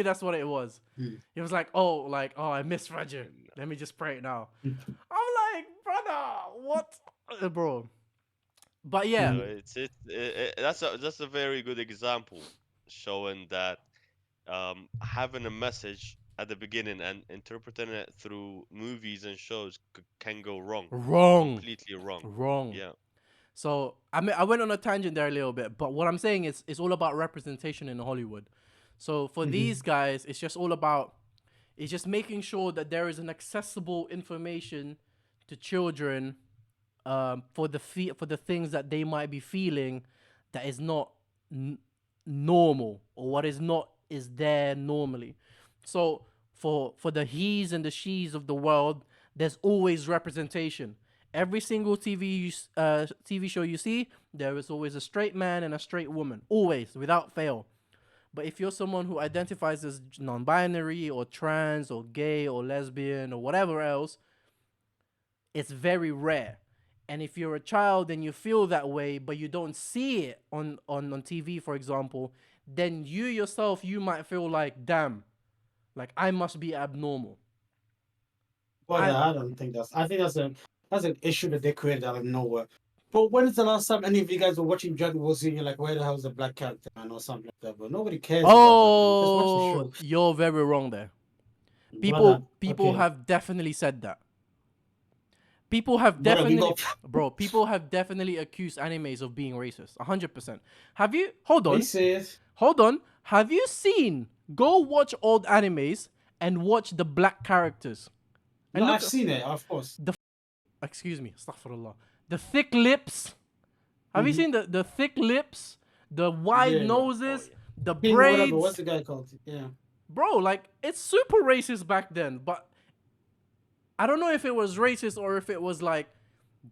that's what it was. Mm. It was like, oh, I missed Fajr. Let me just pray it now. I'm like, brother, what, bro? But You yeah, know, that's a very good example showing that having a message at the beginning and interpreting it through movies and shows can go wrong, wrong, completely wrong. wrong. Yeah. So I went on a tangent there a little bit, but what I'm saying is it's all about representation in Hollywood. So for these guys, it's just all about it's just making sure that there is an accessible information to children for the things that they might be feeling that is not normal or what is not is there normally. So for the he's and the she's of the world, there's always representation. Every single TV show you see, there is always a straight man and a straight woman, always, without fail. But if you're someone who identifies as non-binary or trans or gay or lesbian or whatever else, it's very rare. And if you're a child and you feel that way, but you don't see it on TV, for example, then you yourself, you might feel like, damn, like I must be abnormal. Well, I don't think I think that's an issue that they created out of nowhere. But when is the last time any of you guys were watching Dragon Ball Z and you're like, where the hell is the black character, man, or something like that? But nobody cares about that, man. Just watch the Oh, show. you're very wrong there. Brother, People okay. have definitely said that. People have Brother, we definitely, got bro. People have definitely accused animes of being racist. 100%. Have you? Hold on. serious. Hold on. Have you seen? Go watch old animes and watch the black characters. And No, look, I've seen it, of course. excuse me, astaghfirullah. The thick lips. Have you seen the thick lips, the wide Yeah. noses, the King, whatever. braids? What's the guy called? Yeah. Bro, like it's super racist back then, but I don't know if it was racist or if it was like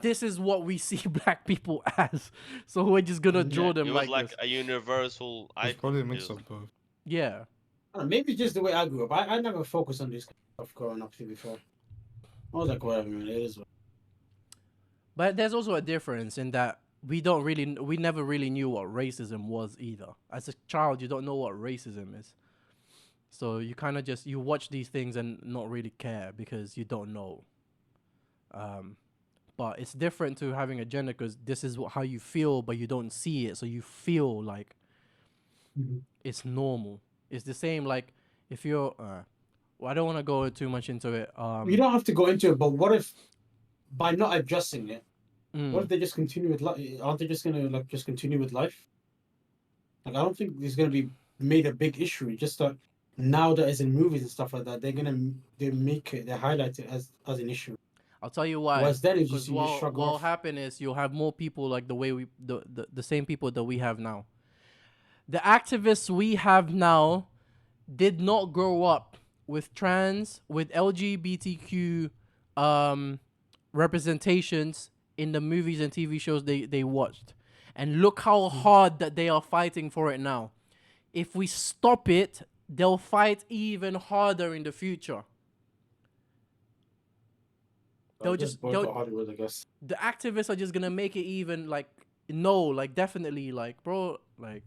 this is what we see black people as, so we're just gonna draw them It was like like this. a universal It's icon. probably a mix Yes. of both. Yeah, I don't know, maybe just the way I grew up. I never focused on this kind of stuff growing up, to be fair. I was like, whatever, man. It is. but there's also a difference in that we never really knew what racism was either. As a child, you don't know what racism is, so you kind of just you watch these things and not really care because you don't know. But it's different to having a gender because this is how you feel, but you don't see it, so you feel like it's normal. It's the same like if you're. Well, I don't want to go too much into it. You don't have to go into it, but what if by not addressing it, mm, what if they just continue with life? Aren't they just gonna like just continue with life? Like I don't think it's gonna be made a big issue. Just that now that it's in movies and stuff like that, they make it, they highlight it as an issue. I'll tell you why. Whereas then, if you Because see you shrug what'll off. happen is you'll have more people like the way the same people that we have now. The activists we have now did not grow up with with LGBTQ representations in the movies and TV shows they watched. And look how hard that they are fighting for it now. If we stop it, they'll fight even harder in the future. They'll just boycott Hollywood, I guess. the activists are just gonna make it even like no, like definitely, like bro, like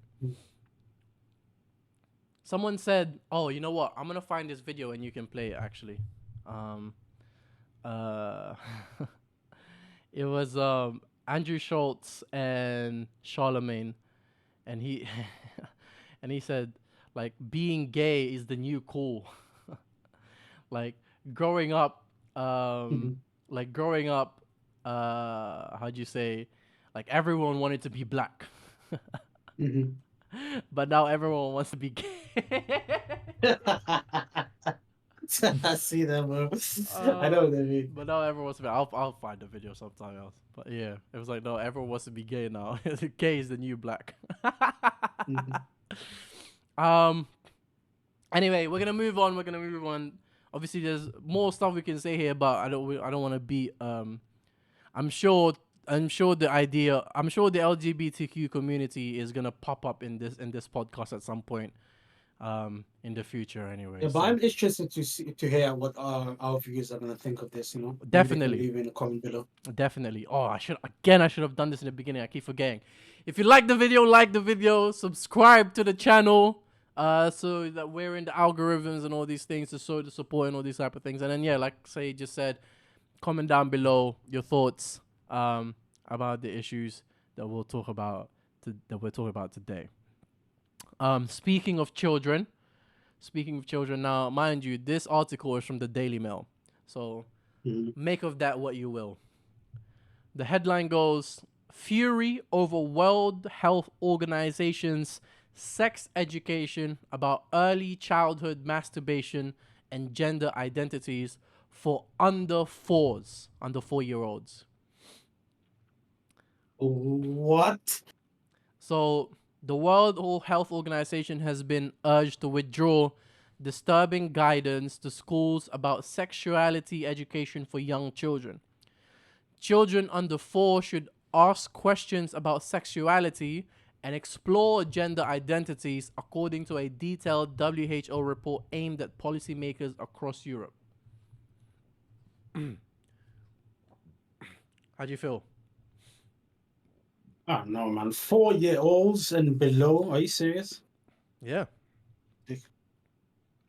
someone said, oh, you know what? I'm gonna find this video and you can play it actually. It was Andrew Schultz and Charlemagne, and he and he said like being gay is the new cool. Like growing up, like growing up, how'd you say, like everyone wanted to be black, but now everyone wants to be gay. I see that, bro. I know what they mean. But now everyone wants to be. I'll find the video sometime else. But yeah, it was like no, everyone wants to be gay now. Gay is the new black. Anyway, we're gonna move on. Obviously, there's more stuff we can say here, but I don't want to be. I'm sure the LGBTQ community is gonna pop up in this podcast at some point. in the future anyway. Yeah, but So I'm interested to see to hear what our viewers are gonna think of this. You know, maybe they can definitely. leave in a comment below. Definitely. Oh, I should have done this in the beginning. I keep forgetting. If you like the video, subscribe to the channel, so that we're in the algorithms and all these things to show the support and all these type of things. And then yeah, like Say just said, comment down below your thoughts about the issues that we're talking about today. Speaking of children, now mind you, this article is from the Daily Mail, so Mhm. make of that what you will. The headline goes, Fury over World Health Organization's sex education about early childhood masturbation and gender identities for under 4-year-olds. What? So, the World Health Organization has been urged to withdraw disturbing guidance to schools about sexuality education for young children. Children under 4 should ask questions about sexuality and explore gender identities, according to a detailed WHO report aimed at policymakers across Europe. How do you feel? Oh no, man! 4-year-olds and below. Are you serious? Yeah. Dick.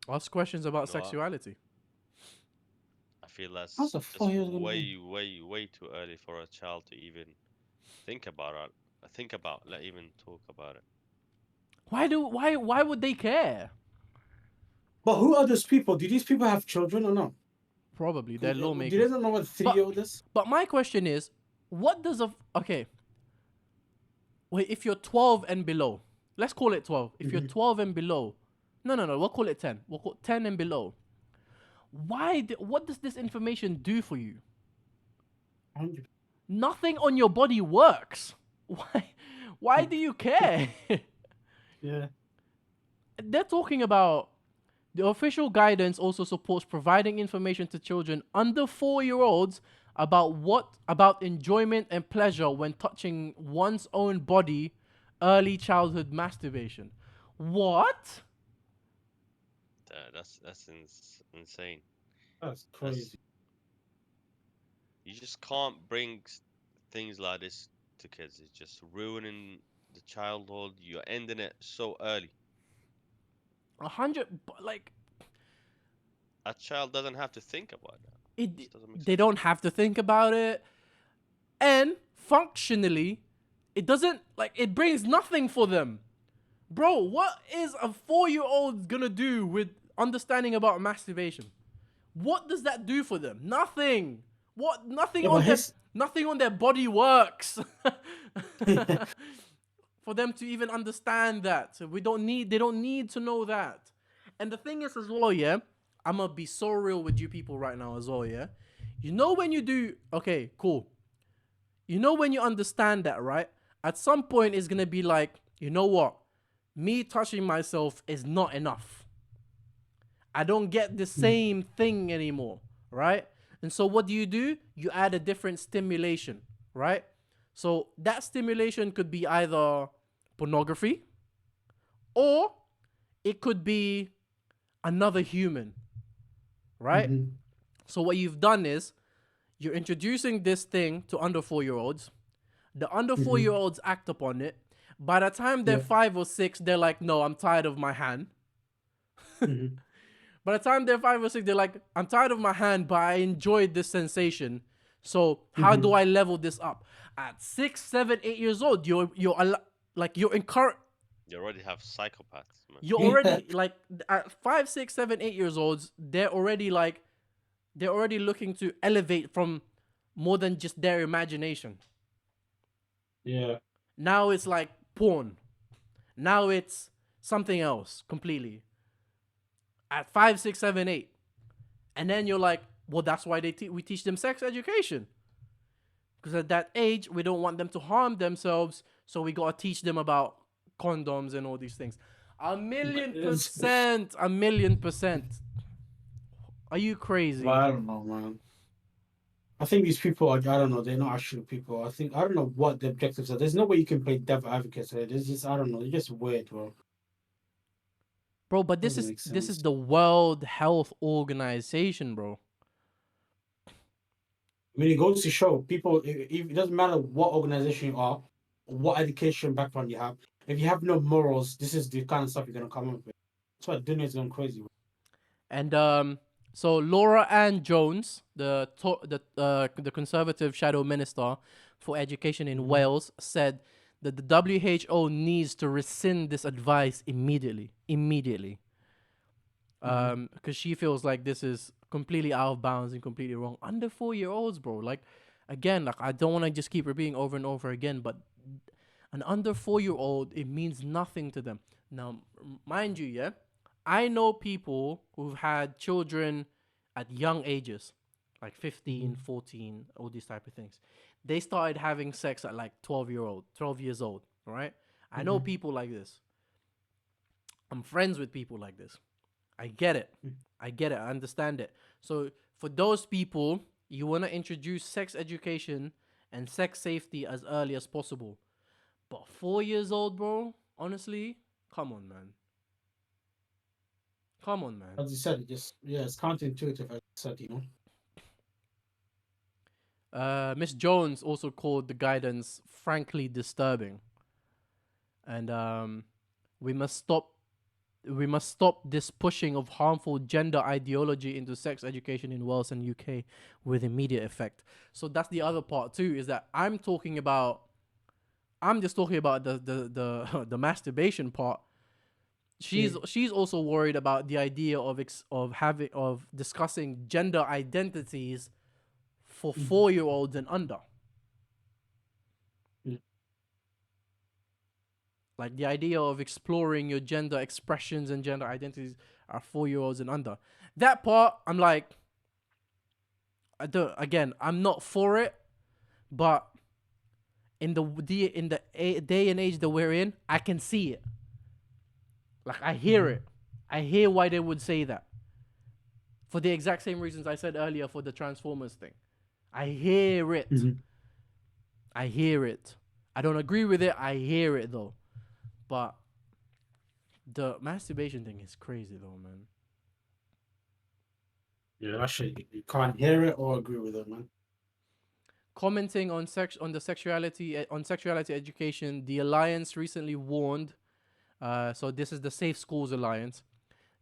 Ask questions about No, sexuality. I feel that's How's a just 4-year-old gonna way, way, way too early for a child to even think about it. Let even talk about it. Why would they care? But who are those people? Do these people have children or not? Probably they're Do lawmakers. they not know what 3-year-old is? But my question is, what does a okay? Wait, if you're 12 and below, let's call it 12. If you're 12 and below, no, we'll call it 10. We'll call 10 and below. What does this information do for you? 100. Nothing on your body works. Why do you care? Yeah. They're talking about the official guidance also supports providing information to children under 4-year-olds about enjoyment and pleasure when touching one's own body, early childhood masturbation. What? That's insane. That's That's, crazy. you just can't bring things like this to kids. It's just ruining the childhood. You're ending it so early. 100, like A child doesn't have to think about that. it. Just doesn't make They sense. don't have to think about it, and functionally, it doesn't it brings nothing for them. Bro, what is a 4-year-old gonna do with understanding about masturbation? What does that do for them? Nothing. Nothing Yeah, on but their his- nothing on their body works. For them to even understand that. So they don't need to know that. And the thing is as well, yeah, I'm gonna be so real with you people right now as well, yeah. You know when you do okay, cool. You know when you understand that, right? At some point it's gonna be like, you know what? Me touching myself is not enough. I don't get the same thing anymore, right? And so what do? You add a different stimulation, right? So that stimulation could be either pornography or it could be another human, right? Mhm. So what you've done is you're introducing this thing to under 4-year-olds. The under 4-year-olds act upon it. By the time they're Yeah. 5 or 6, they're like, no, I'm tired of my hand. Mhm. By the time they're 5 or 6, they're like, I'm tired of my hand, but I enjoyed this sensation. So how do I level this up? At 6, 7, 8 years old, you're encouraged. You already have psychopaths, man. You're already at 5, 6, 7, 8 years olds. They're already looking to elevate from more than just their imagination. Yeah. Now it's like porn. Now it's something else completely. At 5, 6, 7, 8, and then you're like, well, that's why we teach them sex education. Because at that age, we don't want them to harm themselves, so we gotta teach them about condoms and all these things. 1,000,000%, 1,000,000%. Are you crazy? Well, I don't know, man. I think these people are, I don't know, they're not actual people. I don't know what the objectives are. There's no way you can play devil advocate. Right? It's just, I don't know, they're just weird, bro. Bro, but this Doesn't is make this is sense. the World Health Organization, bro. I mean, it goes to show people. It doesn't matter what organization you are, what education background you have. If you have no morals, this is the kind of stuff you're gonna come up with. That's why Dunya'S going crazy. And so Laura Ann Jones, the conservative shadow minister for education in Mhm. Wales, said that the WHO needs to rescind this advice immediately. Because she feels like this is completely out of bounds and completely wrong. Under 4-year-olds, bro. Like, again, like I don't want to just keep repeating over and over again, but an under 4-year-old, it means nothing to them. Now, mind you, yeah, I know people who've had children at young ages, like 15, 14, all these type of things. They started having sex at like 12 years old, right? I know people like this. I'm friends with people like this. I get it. I understand it. So for those people, you want to introduce sex education and sex safety as early as possible. But 4 years old, bro, honestly, come on, man. Come on, man. As you said, it's counterintuitive. As you said, Miss Jones also called the guidance frankly disturbing. And we must stop this pushing of harmful gender ideology into sex education in Wales and UK with immediate effect. So that's the other part too, is that I'm just talking about the masturbation part. She's also worried about the idea of discussing gender identities for 4-year-olds and under. Like the idea of exploring your gender expressions and gender identities are 4-year-olds and under. That part, I'm like, I'm not for it, but in the day and age that we're in, I can see it. Like I hear it. I hear why they would say that. For the exact same reasons I said earlier for the Transformers thing. I hear it. I hear it. I don't agree with it. I hear it though. But the masturbation thing is crazy though, man. Yeah, actually, you can't hear it or agree with it, man. Commenting on sexuality education, the Alliance recently warned. So this is the Safe Schools Alliance.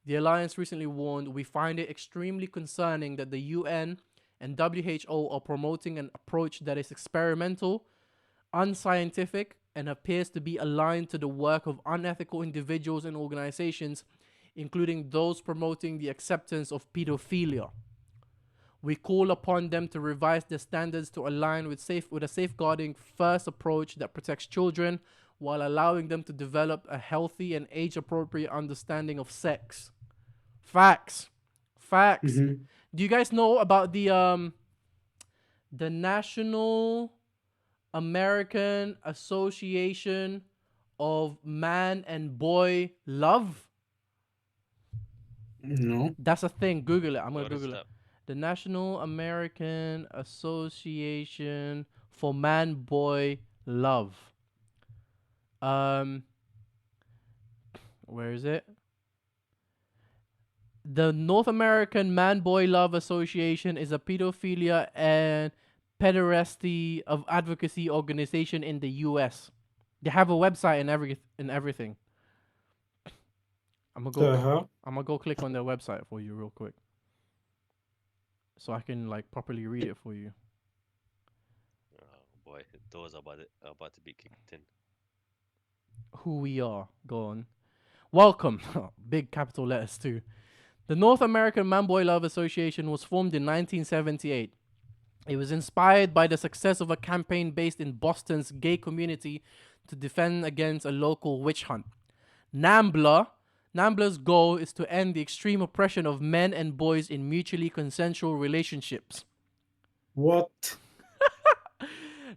The Alliance recently warned, we find it extremely concerning that the UN and WHO are promoting an approach that is experimental, unscientific, and appears to be aligned to the work of unethical individuals and organizations, including those promoting the acceptance of pedophilia. We call upon them to revise their standards to align with a safeguarding first approach that protects children while allowing them to develop a healthy and age-appropriate understanding of sex. Facts. Do you guys know about the National American Association of Man and Boy Love? No. That's a thing. Google it. I'm gonna What is Google it. that? The National American Association for Man Boy Love. Where is it? The North American Man Boy Love Association is a pedophilia and pederasty of advocacy organization in the US. They have a website and everything. I'm gonna go click on their website for you real quick, so I can like properly read it for you. Oh boy, those are about to be kicked in. Who we are. Go on. Welcome. Big capital letters too. The North American Man Boy Love Association was formed in 1978. It was inspired by the success of a campaign based in Boston's gay community to defend against a local witch hunt. NAMBLA's goal is to end the extreme oppression of men and boys in mutually consensual relationships. What?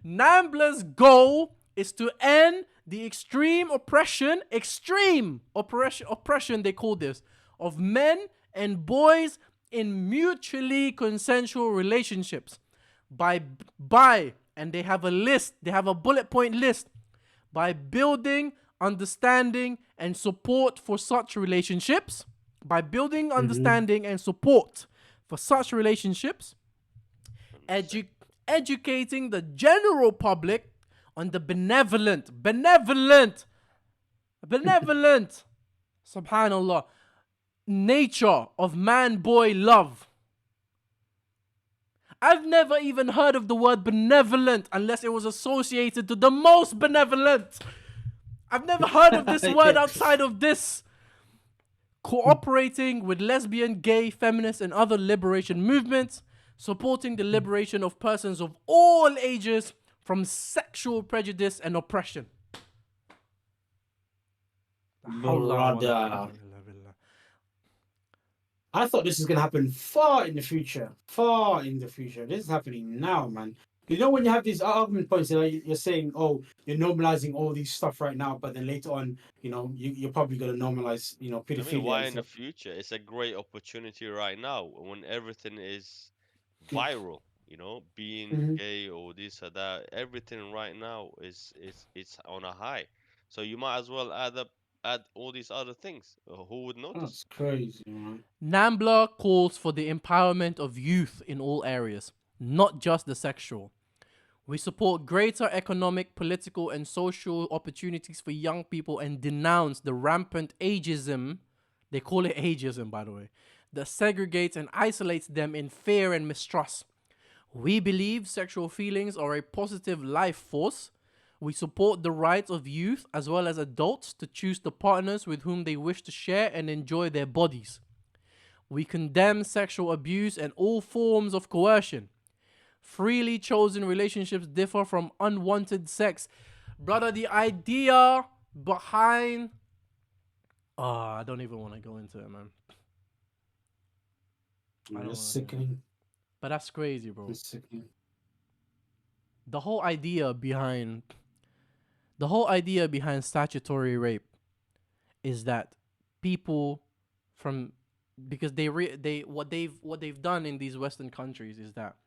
NAMBLA's goal is to end the extreme oppression, they call this, of men and boys in mutually consensual relationships and they have a list, they have a bullet point list, by building understanding, and support for such relationships. By building Mm-hmm. understanding and support for such relationships, 100%. educating the general public on the benevolent, subhanallah, nature of man-boy love. I've never even heard of the word benevolent unless it was associated to the most benevolent. I've never heard of this word outside of this. Cooperating with lesbian, gay, feminist, and other liberation movements, supporting the liberation of persons of all ages from sexual prejudice and oppression. Brother. I thought this is gonna happen far in the future. Far in the future. This is happening now, man. You know when you have these argument points, you're saying, "Oh, you're normalizing all these stuff right now," but then later on, you're probably gonna normalize, I mean, pedophilia why and in the stuff. future? It's a great opportunity right now when everything is viral, being Mm-hmm. gay or this or that. Everything right now is it's on a high. So you might as well add all these other things. Who would notice? That's crazy, man. NAMBLA calls for the empowerment of youth in all areas, not just the sexual. We support greater economic, political, and social opportunities for young people and denounce the rampant ageism, they call it ageism, by the way, that segregates and isolates them in fear and mistrust. We believe sexual feelings are a positive life force. We support the rights of youth as well as adults to choose the partners with whom they wish to share and enjoy their bodies. We condemn sexual abuse and all forms of coercion. Freely chosen relationships differ from unwanted sex. Brother, the idea behind... Oh, I don't even want to go into it, man. I don't That's wanna- sickening. But that's crazy, bro. That's sickening. The whole idea behind statutory rape is that people from because what they've done in these Western countries is that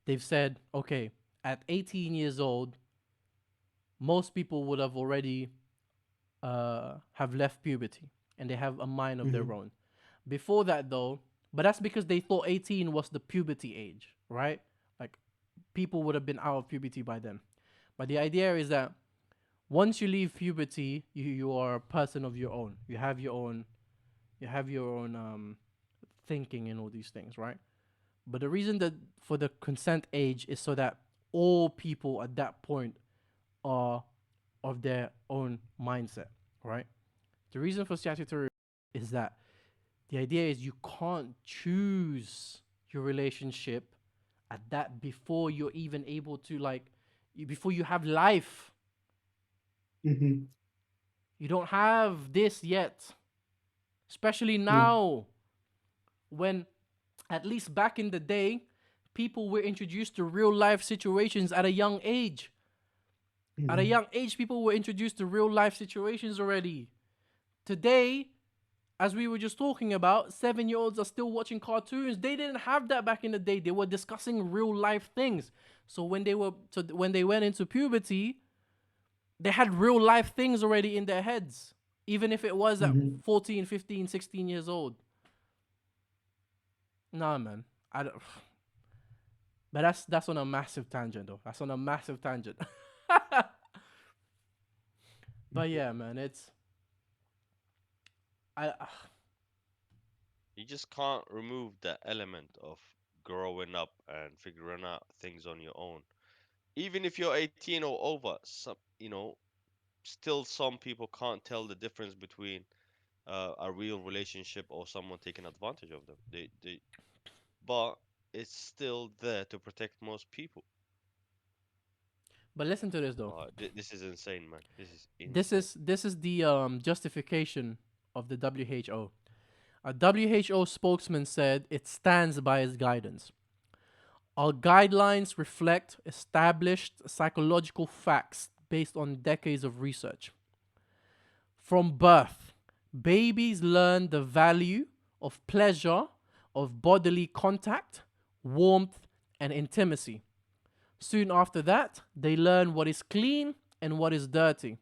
they've said, okay, at 18 years old, most people would have already have left puberty and they have a mind of their own. Before that, though, but that's because they thought 18 was the puberty age, right? Like people would have been out of puberty by then. But the idea is that once you leave puberty, you are a person of your own. You have your own thinking and all these things, right? But the reason that for the consent age is so that all people at that point are of their own mindset, right? The reason for statutory is that the idea is you can't choose your relationship at that before you're even able to before you have life. Mm-hmm. You don't have this yet. Especially now when at least back in the day, people were introduced to real life situations at a young age. At a young age, people were introduced to real life situations already. Today, as we were just talking about, 7-year-olds are still watching cartoons. They didn't have that back in the day. They were discussing real life things. So when they went into puberty, they had real life things already in their heads, even if it was at 14, 15, 16 years old. Nah, man. I don't. But that's on a massive tangent, though. That's on a massive tangent. But yeah, man, it's You just can't remove the element of growing up and figuring out things on your own. Even if you're 18 or over, still some people can't tell the difference between a real relationship or someone taking advantage of them. But it's still there to protect most people. But listen to this though. This is insane, man. This is This insane. is the justification of the WHO. A WHO spokesman said it stands by its guidance. Our guidelines reflect established psychological facts based on decades of research. From birth, babies learn the value of pleasure, of bodily contact, warmth, and intimacy. Soon after that, they learn what is clean and what is dirty.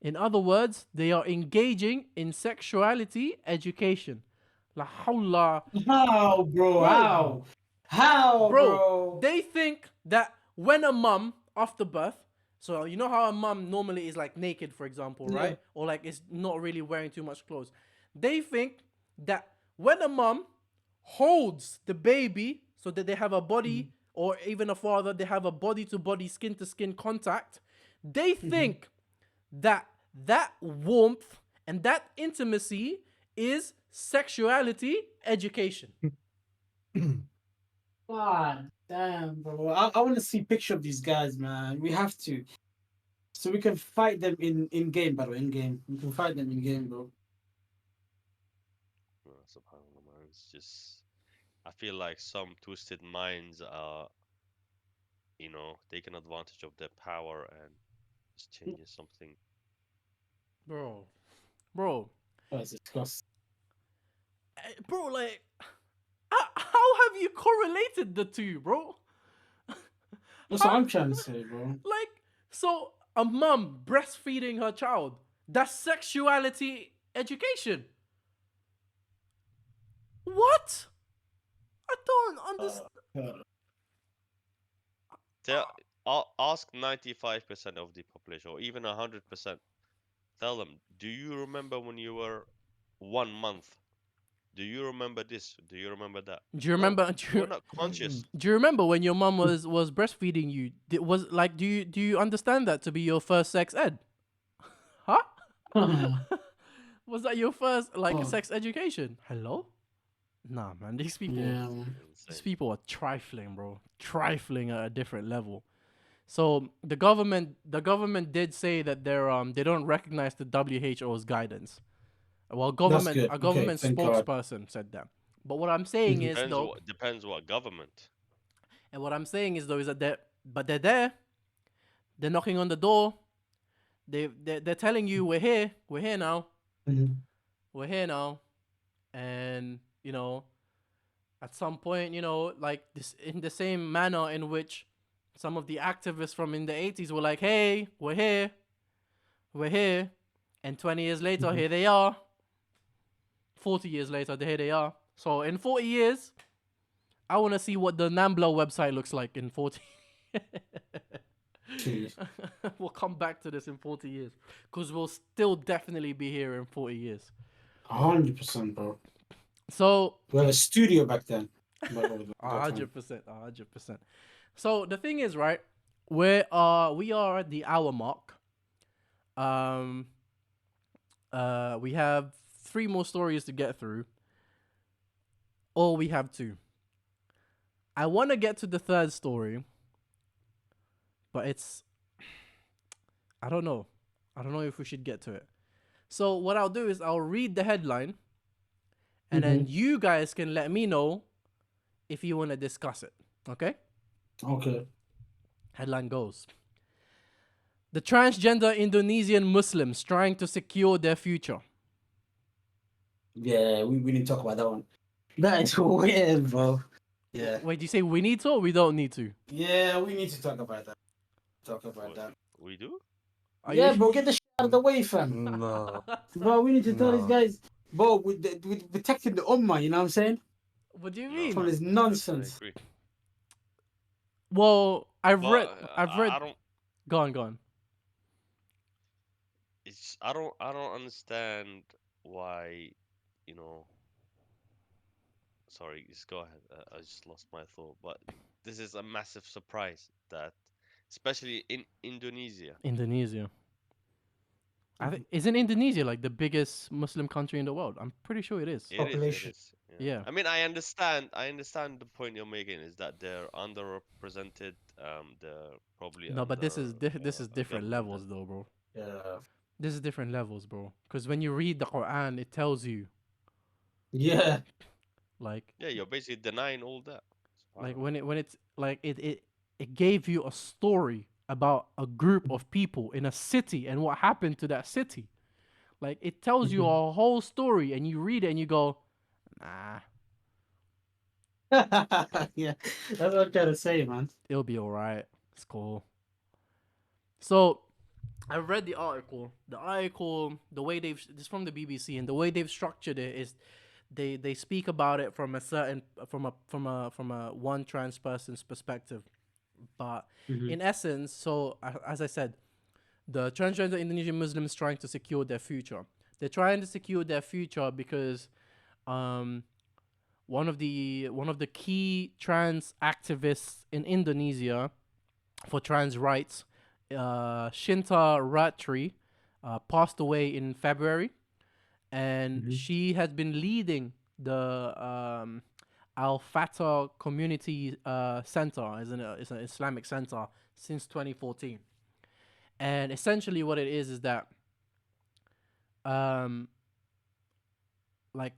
In other words, they are engaging in sexuality education. La hawla. How, bro? Bro. How? How, Bro, bro? they think that when a mum after birth, so you know how a mum normally is like naked, for example, Yeah. right? Or like is not really wearing too much clothes. They think that when a mum holds the baby so that they have a body, or even a father, they have a body to body, skin to skin contact, they think that that warmth and that intimacy is sexuality education. God damn, bro. I want to see picture of these guys, man. We have to. So we can fight them in game, by the way, in game. We can fight them in game, bro. Subhanallah, man. It's just, I feel like some twisted minds are, taking advantage of their power and just changing something. Bro, That's disgusting. bro, like, how have you correlated the two, bro? That's what I'm trying to say, bro. Like, so a mum breastfeeding her child, that's sexuality education. What? I don't understand. Ask 95% of the population, or even 100%. Tell them, do you remember when you were 1 month? Do you remember this? Do you remember that? Do you No, remember? you're not conscious. Do you remember when your mum was breastfeeding you? Was like, do you understand that to be your first sex ed? Huh? Was that your first like sex education? Hello? Nah, man. These people, Yeah. these Insane. people are trifling, bro. Trifling at a different level. So the government did say that they don't recognize the WHO's guidance. Well, good. a Okay, government thank God. spokesperson said that. But what I'm saying is though, Depends what government. and what I'm saying is though is that they're there. They're knocking on the door. They're telling you we're here now, we're here now, and at some point, like this, in the same manner in which some of the activists from in the 80s were like, hey, we're here, and 20 years later, here they are. 40 years later, here they are. So in 40 years, I want to see what the Nambla website looks like in 40. We'll come back to this in 40 years because we'll still definitely be here in 40 years. 100%, bro. So We had a studio back then. 100%. So the thing is, right, we are at the hour mark. We have 3 more stories to get through, or we have 2. I want to get to the 3rd story, but I don't know if we should get to it. So what I'll do is I'll read the headline, and then you guys can let me know if you want to discuss it. Okay? Okay. Headline goes: the transgender Indonesian Muslims trying to secure their future. Yeah, we need to talk about that one. That is weird, bro. Yeah. Wait, do you say we need to or we don't need to? Yeah, we need to talk about that. We do? Yeah, bro, get the shit out of the way, fam. No. Bro, we need to tell these No. guys, bro, we're protecting the ummah, you know what I'm saying? What do you No, mean? From this I nonsense. agree. Well, I've But read. I don't. Go on. I don't understand why, you know. Sorry, just go ahead. I just lost my thought. But this is a massive surprise that, especially in Indonesia. Indonesia. I think isn't Indonesia like the biggest Muslim country in the world? I'm pretty sure it is. It is. Population. Yeah. I mean, I understand. I understand the point you're making is that they're underrepresented. They're probably No, but this is under, this is a different government levels though, bro. Yeah. This is different levels, bro. Because when you read the Quran, it tells you Yeah. like Yeah, you're basically denying all that. when it's like it gave you a story about a group of people in a city and what happened to that city. Like it tells you a whole story, and you read it and you go, nah, Yeah. That's what I'm trying to say, man. it'll be alright. It's cool. So I read the article. The article, the way it's from the BBC, and the way they've structured it is, they speak about it from a certain from a one trans person's perspective, but Mm-hmm. in essence, so as I said, the transgender Indonesian Muslims trying to secure their future. They're trying to secure their future because um one of the key trans activists in Indonesia for trans rights, Shinta Ratri, passed away in February, and Mm-hmm. she has been leading the Al Fatah Community Center, is an Islamic center, since 2014. And essentially, what it is that um, like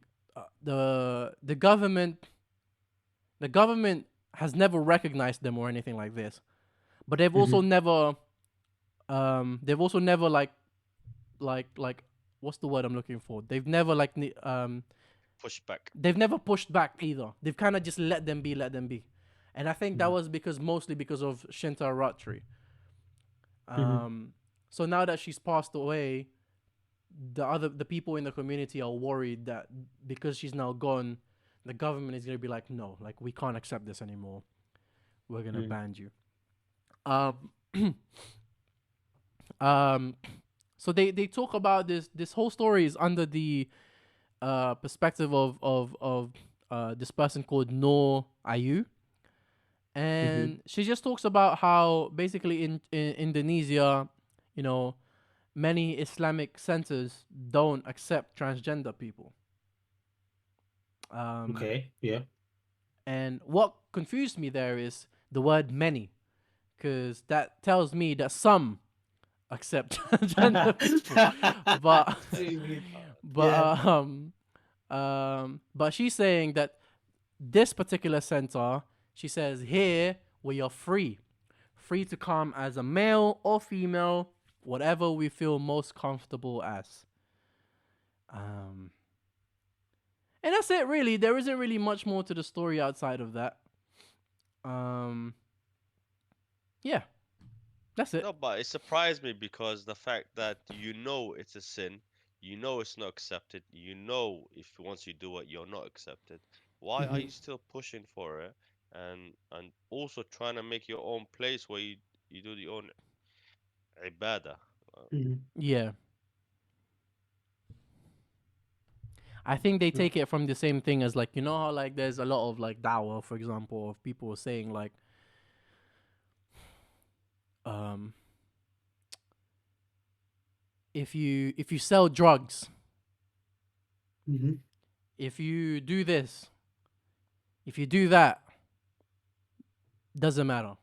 the government has never recognized them or anything like this, but they've also never like what's the word I'm looking for? Pushback. They've never pushed back either. They've kind of just let them be, and I think that Mhm. was mostly because of Shinta Ratri. Mhm. Um, so now that she's passed away, the people in the community are worried that because she's now gone, the government is gonna be like, no, like we can't accept this anymore. We're gonna Mhm. ban you. Um, um, so they talk about this whole story is under the perspective of this person called Noor Ayu, Mhm. and she just talks about how basically in Indonesia, you know, many Islamic centers don't accept transgender people. Um, Okay. Yeah. and what confused me there is the word many, because that tells me that some accept transgender people, but but Yeah. but she's saying that this particular center, she says here we are free to come as a male or female, whatever we feel most comfortable as. Um, and that's it, really. There isn't really much more to the story outside of that. Um, yeah, that's it. No, but it surprised me because the fact that you know it's a sin, you know it's not accepted, you know if once you do it you're not accepted. Why are Mhm. you still pushing for it and also trying to make your own place where you do your own ibadah? Mhm. Yeah, I think they Yeah. take it from the same thing as, like, you know how like there's a lot of like dawah, for example, of people saying like um if you sell drugs, Mhm. if you do this, if you do that, doesn't matter.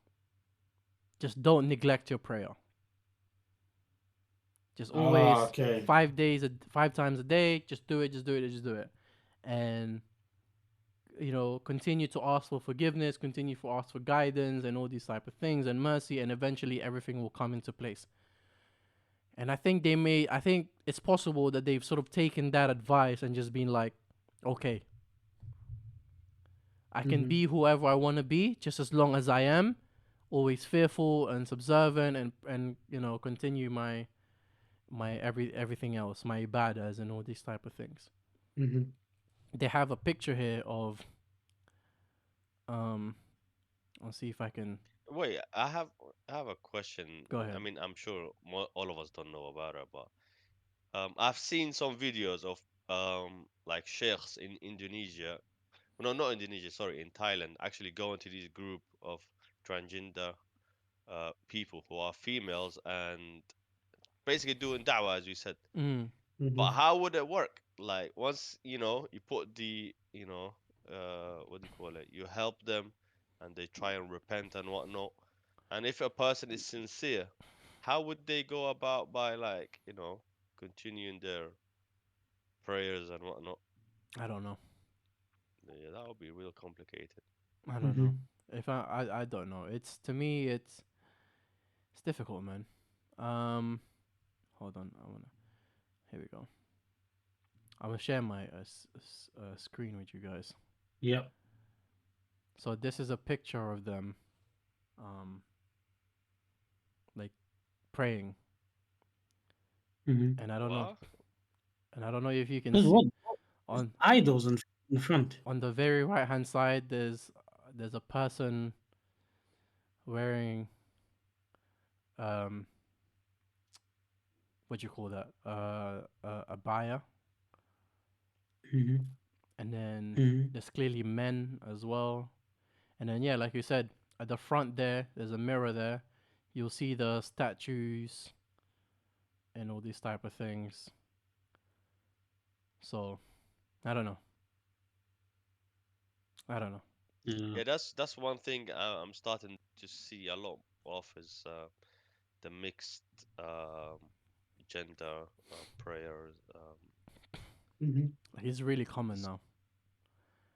Just don't neglect your prayer. Just Ah, always okay. 5 days, 5 times a day. Just do it. Just do it. Just do it. And continue to ask for forgiveness, continue to ask for guidance, and all these type of things, and mercy, and eventually everything will come into place. And I think it's possible that they've sort of taken that advice and just been like, okay, I can Mhm. be whoever I want to be, just as long as I am always fearful and subservient, and continue my everything else, my ibadas and all these type of things. Mhm. They have a picture here of um. I'll see if I can Wait, I have a question. go I ahead. mean, I'm sure all of us don't know about it, but I've seen some videos of like sheikhs in Indonesia. No, not Indonesia, sorry, in Thailand, actually going to this group of transgender people who are females and basically doing da'wah, as you said. Mm. But Mhm. how would it work? Like once, you put what do you call it? You help them and they try and repent and whatnot. And if a person is sincere, how would they go about by like, continuing their prayers and whatnot? I don't know. Yeah, that would be real complicated. I don't know. Mhm. If I don't know. It's to me it's difficult, man. Um, hold on. I wanna. Here we go. I'm gonna share my screen with you guys. Yep. So this is a picture of them, um, like praying. Mhm. and I don't know, What? and I don't know if you can There's see what? on Idols in front. on the very right hand side. There's a person wearing um what do you call that a baya, Mhm. and then Mhm. there's clearly men as well. And then yeah, like you said, at the front there's a mirror there. You'll see the statues and all these type of things. So I don't know. I don't know. Yeah. Yeah, that's one thing I'm starting to see a lot of is the mixed um, gender prayers. Mhm. It's really common It's, now.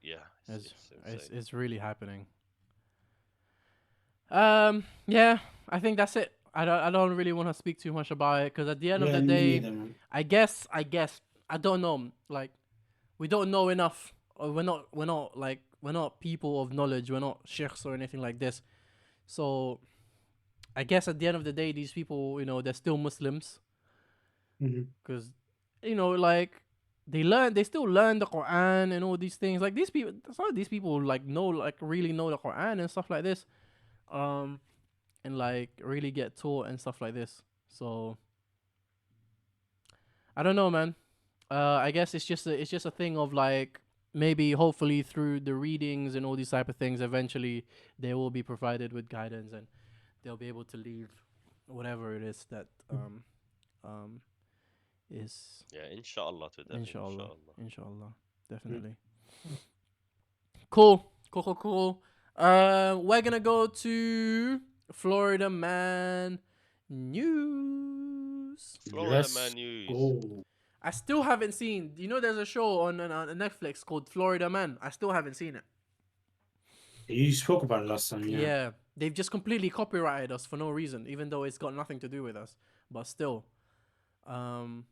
yeah, It's it's it's insane. it's really happening. Yeah, I think that's it. I don't really want to speak too much about it because at the end of Yeah, the me day, neither, man. I guess I don't know. Like we don't know enough. Or we're not people of knowledge. We're not sheikhs or anything like this. So I guess at the end of the day, these people, they're still Muslims Mhm. because, like they still learn the Quran and all these things. Like these people, some of these people like really know the Quran and stuff like this. Um, and like really get taught and stuff like this. So I don't know, man. I guess it's just a thing of like maybe hopefully through the readings and all these type of things, eventually they will be provided with guidance and they'll be able to leave whatever it is that um is Yeah, inshallah to them, inshallah, inshallah. inshallah, Mhm. definitely. Cool. We're gonna go to Florida man news. Florida Let's man news. go. I still haven't seen. There's a show on Netflix called Florida Man. I still haven't seen it. You spoke about it last time, yeah. Yeah, they've just completely copyrighted us for no reason, even though it's got nothing to do with us. But still, um,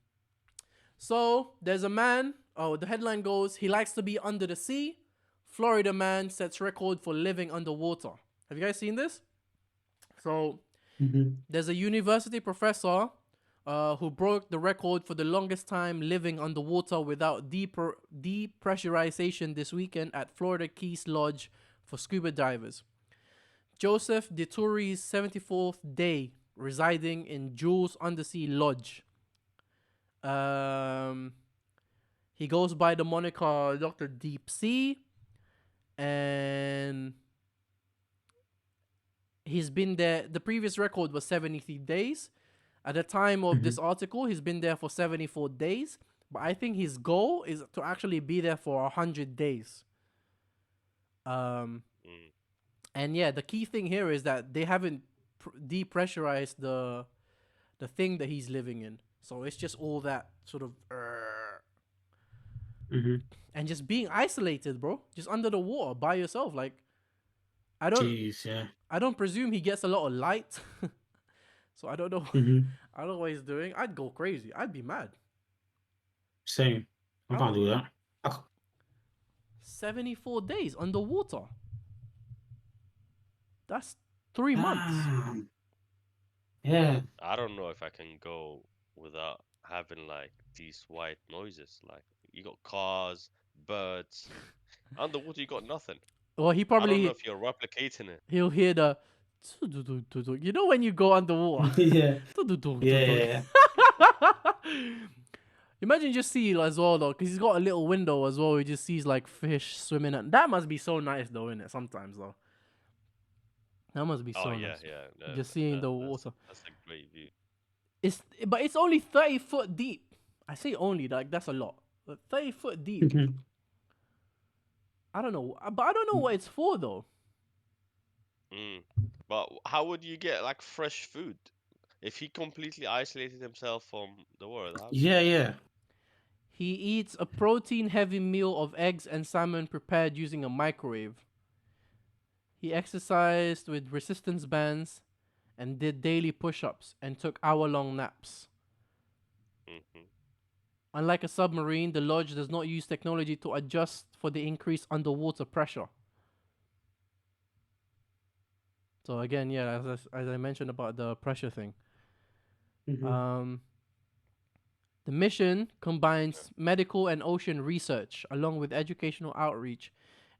so there's a man. Oh, the headline goes: He likes to be under the sea. Florida man sets record for living underwater. Have you guys seen this? So Mhm. there's a university professor who broke the record for the longest time living underwater without depressurization this weekend at Florida Keys Lodge for scuba divers. Joseph Dituri's 74th day residing in Jules Undersea Lodge. Um, he goes by the moniker Dr. Deep Sea, and he's been there. The previous record was 73 days. At the time of this Mhm. article, he's been there for 74 days, but I think his goal is to actually be there for 100 days. Um, Mm. and yeah, the key thing here is that they haven't depressurized the thing that he's living in, so it's just all that sort of Mhm. and just being isolated, bro, just under the water by yourself. Like I don't, Jeez, yeah. I don't presume he gets a lot of light, so I don't know. Mhm. I don't know what he's doing. I'd go crazy. I'd be mad. Same. I I can't would. do that. 74 days underwater. That's 3 months. Damn. Yeah. I don't know if I can go without having like these white noises. Like you got cars, birds. Underwater, you got nothing. Well, he I don't know probably if you're replicating it. he'll hear the. You know when you go underwater. Yeah. Yeah. Imagine just see as well though, because he's got a little window as well. He just sees like fish swimming, and that must be so nice though, innit? Sometimes though, that must be Oh so yeah, nice. yeah. Just seeing the That's water. that's a great view. But it's only 30 foot deep. I say only like that's a lot. But 30 foot deep. Mhm. I don't know, but I don't know what it's for though. Mm. But how would you get like fresh food if he completely isolated himself from the world? How would Yeah, you? yeah. He eats a protein-heavy meal of eggs and salmon prepared using a microwave. He exercised with resistance bands and did daily push-ups and took hour-long naps. Hmm. Unlike a submarine, the lodge does not use technology to adjust for the increased underwater pressure. So again, yeah, as I mentioned about the pressure thing. Mhm. Um, The mission combines medical and ocean research along with educational outreach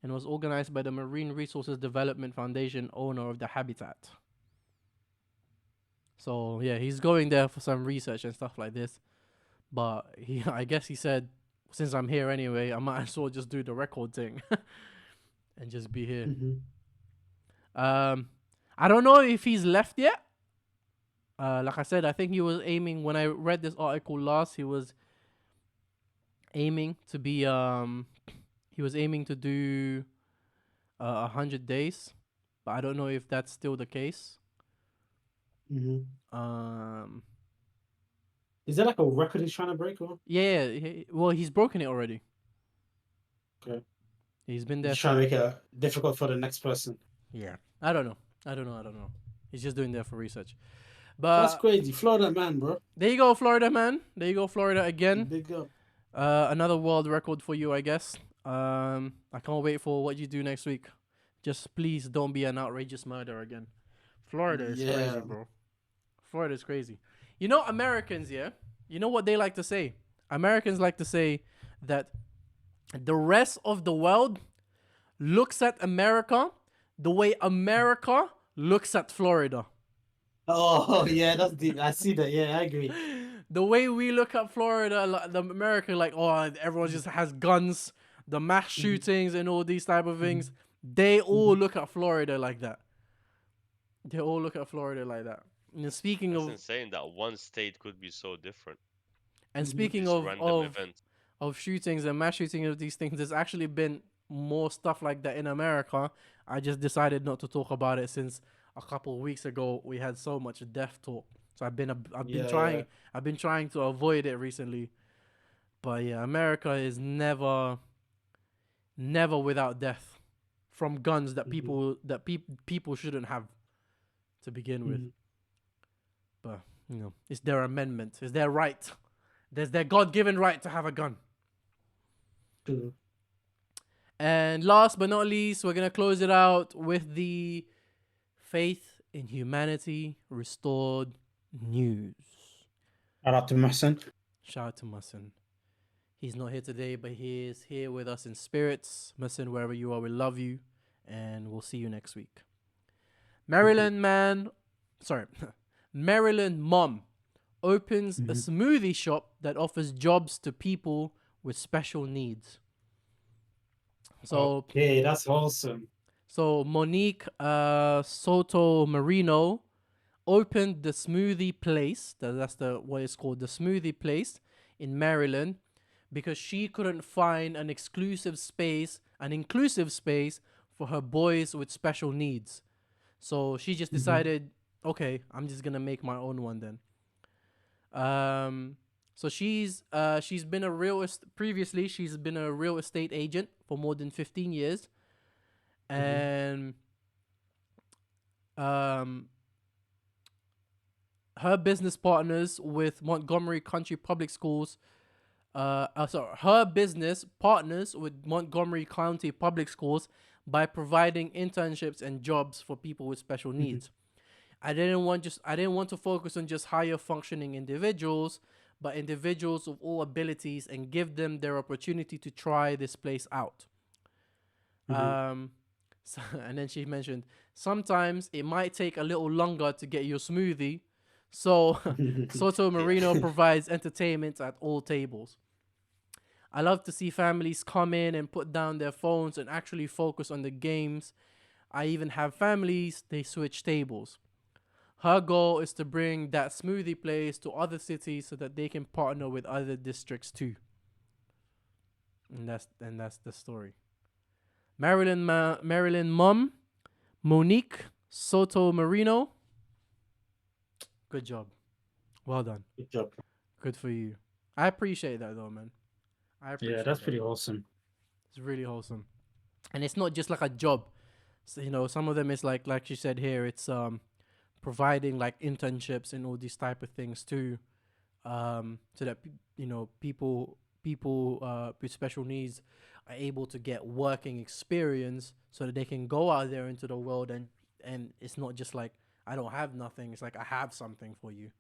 and was organized by the Marine Resources Development Foundation, owner of the habitat. So yeah, he's going there for some research and stuff like this. But I guess he said, since I'm here anyway, I might as well just do the record thing and just be here. I don't know if he's left yet. Like I said, I think he was aiming, when I read this article last, he was aiming to be he was aiming to do 100 days, but I don't know if that's still the case. Is there like a record he's trying to break, or? Yeah, well, he's broken it already. Okay. He's been there. He's trying to make it difficult for the next person. Yeah, I don't know. He's just doing that for research. But That's crazy. Florida man, bro. there you go, Florida man. There you go, Florida again. Big up. Another world record for you, I guess. I can't wait for what you do next week. Just please don't be an outrageous murder again. Florida is crazy, bro. Florida is crazy. You know, Americans, yeah? You know what they like to say? Americans like to say that the rest of the world looks at America the way America looks at Florida. Oh, yeah, that's deep. I see that. Yeah, I agree. The way we look at Florida, like the America, like, oh, everyone just has guns, the mass shootings and all these type of things. They all look at Florida like that. They all look at Florida like that. And speaking It's of insane that one state could be so different. and speaking These of random events. of shootings and mass shooting of these things, there's actually been more stuff like that in America. I just decided not to talk about it since a couple of weeks ago we had so much death talk. So I've been trying to avoid it recently. But yeah, America is never without death from guns that people shouldn't have to begin with. But you know, it's their amendment, it's their right. There's their God-given right to have a gun. True. And last but not least, we're gonna close it out with the faith in humanity restored news. Shout out to Mahsen. Shout out to Mussin. He's not here today, but he is here with us in spirits. Mussin, wherever you are, we love you, and we'll see you next week. Maryland mom opens a smoothie shop that offers jobs to people with special needs. So, okay, that's awesome. So Monique Soto Marino opened the smoothie place. That's what it's called, the smoothie place in Maryland, because she couldn't find an inclusive space for her boys with special needs. So she just decided, okay, I'm just gonna make my own one then. So she's been a real estate agent for more than 15 years. And her business partners with Montgomery County Public Schools. Her business partners with Montgomery County Public Schools by providing internships and jobs for people with special needs. I didn't want to focus on just higher functioning individuals, but individuals of all abilities, and give them their opportunity to try this place out. So, and then she mentioned, sometimes it might take a little longer to get your smoothie. So Soto Marino provides entertainment at all tables. I love to see families come in and put down their phones and actually focus on the games. I even have families, they switch tables. Her goal is to bring that smoothie place to other cities so that they can partner with other districts too. And that's the story. Maryland mom, Monique Soto Marino. Good job. Well done. Good job. Good for you. I appreciate that though, man. Yeah, that's pretty awesome. It's really wholesome. And it's not just like a job. So, you know, some of them is like you said here, it's providing like internships and all these type of things too. So that people with special needs are able to get working experience so that they can go out there into the world and it's not just like I don't have nothing. It's like I have something for you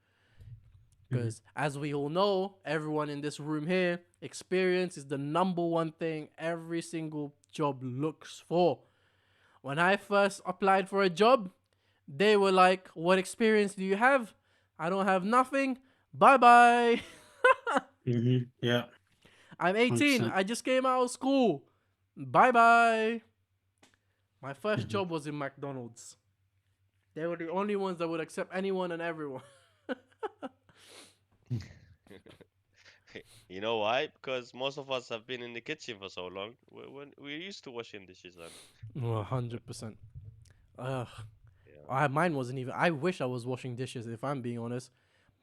Because as we all know, everyone in this room here, experience is the number one thing every single job looks for. When I first applied for a job, they were like, "What experience do you have?" I don't have nothing. Bye bye. Yeah. I'm 18. 100%. I just came out of school. Bye bye. My first Mhm. job was in McDonald's. They were the only ones that would accept anyone and everyone. You know why? Because most of us have been in the kitchen for so long. We're used to washing dishes and 100%. Ugh. yeah. Mine wasn't even. I wish I was washing dishes. If I'm being honest,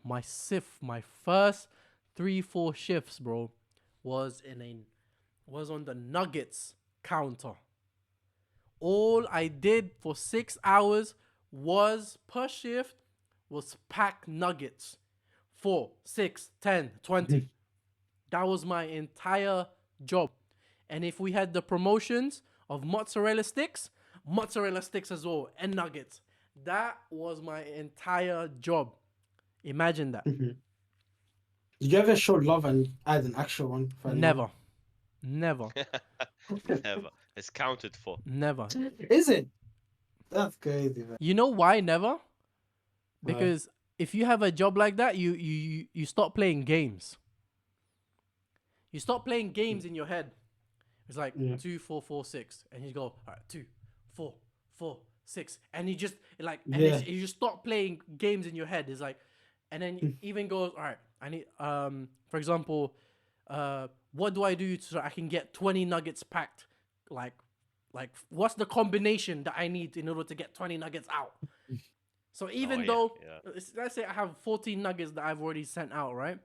my first 3-4 shifts, bro, was was on the nuggets counter. All I did for 6 hours was per shift was pack nuggets. 4, 6, 10, 20. That was my entire job. And if we had the promotions of mozzarella sticks as well, and nuggets. That was my entire job. Imagine that. Did you ever show love and add an actual one for anyone? Never. Never. Never. It's counted for. Never. Is it? That's crazy, man. You know why never? Why? Because if you have a job like that, you stop playing games. You stop playing games in your head. It's like Yeah. 2, 4, 4, 6, and you go, all right, 2, 4, 4, 6, and you just like, and Yeah. you just stop playing games in your head. It's like, and then you even goes, all right, I need, for example, what do I do so I can get 20 nuggets packed? Like, what's the combination that I need in order to get 20 nuggets out? So even yeah, though, yeah. let's say I have 14 nuggets that I've already sent out, right?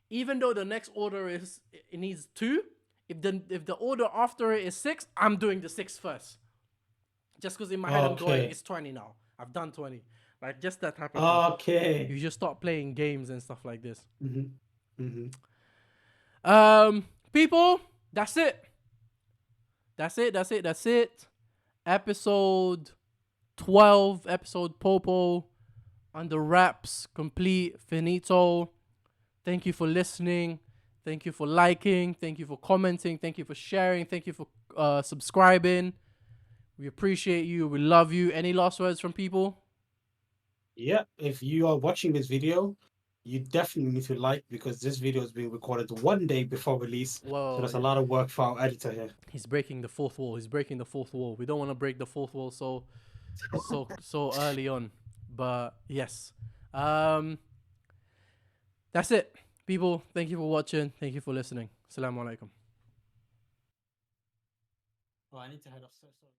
Even though the next order it needs 2, if the order after it is 6, I'm doing the 6 first. Just because in my head I'm going, Okay. it's 20 now. I've done 20. Like just that type of thing. Okay. You just start playing games and stuff like this. People, that's it. That's it. Episode 12, episode Popo, under wraps, complete, finito. Thank you for listening. Thank you for liking. Thank you for commenting. Thank you for sharing. Thank you for subscribing. We appreciate you. We love you. Any last words from people? Yeah. If you are watching this video, you definitely need to like, because this video is being recorded one day before release. Whoa, So that's a lot of work for our editor here. he's breaking the fourth wall. We don't want to break the fourth wall so early on. But yes. That's it. People, thank you for watching. Thank you for listening. Assalamu alaikum. Oh, I need to head off. So sorry.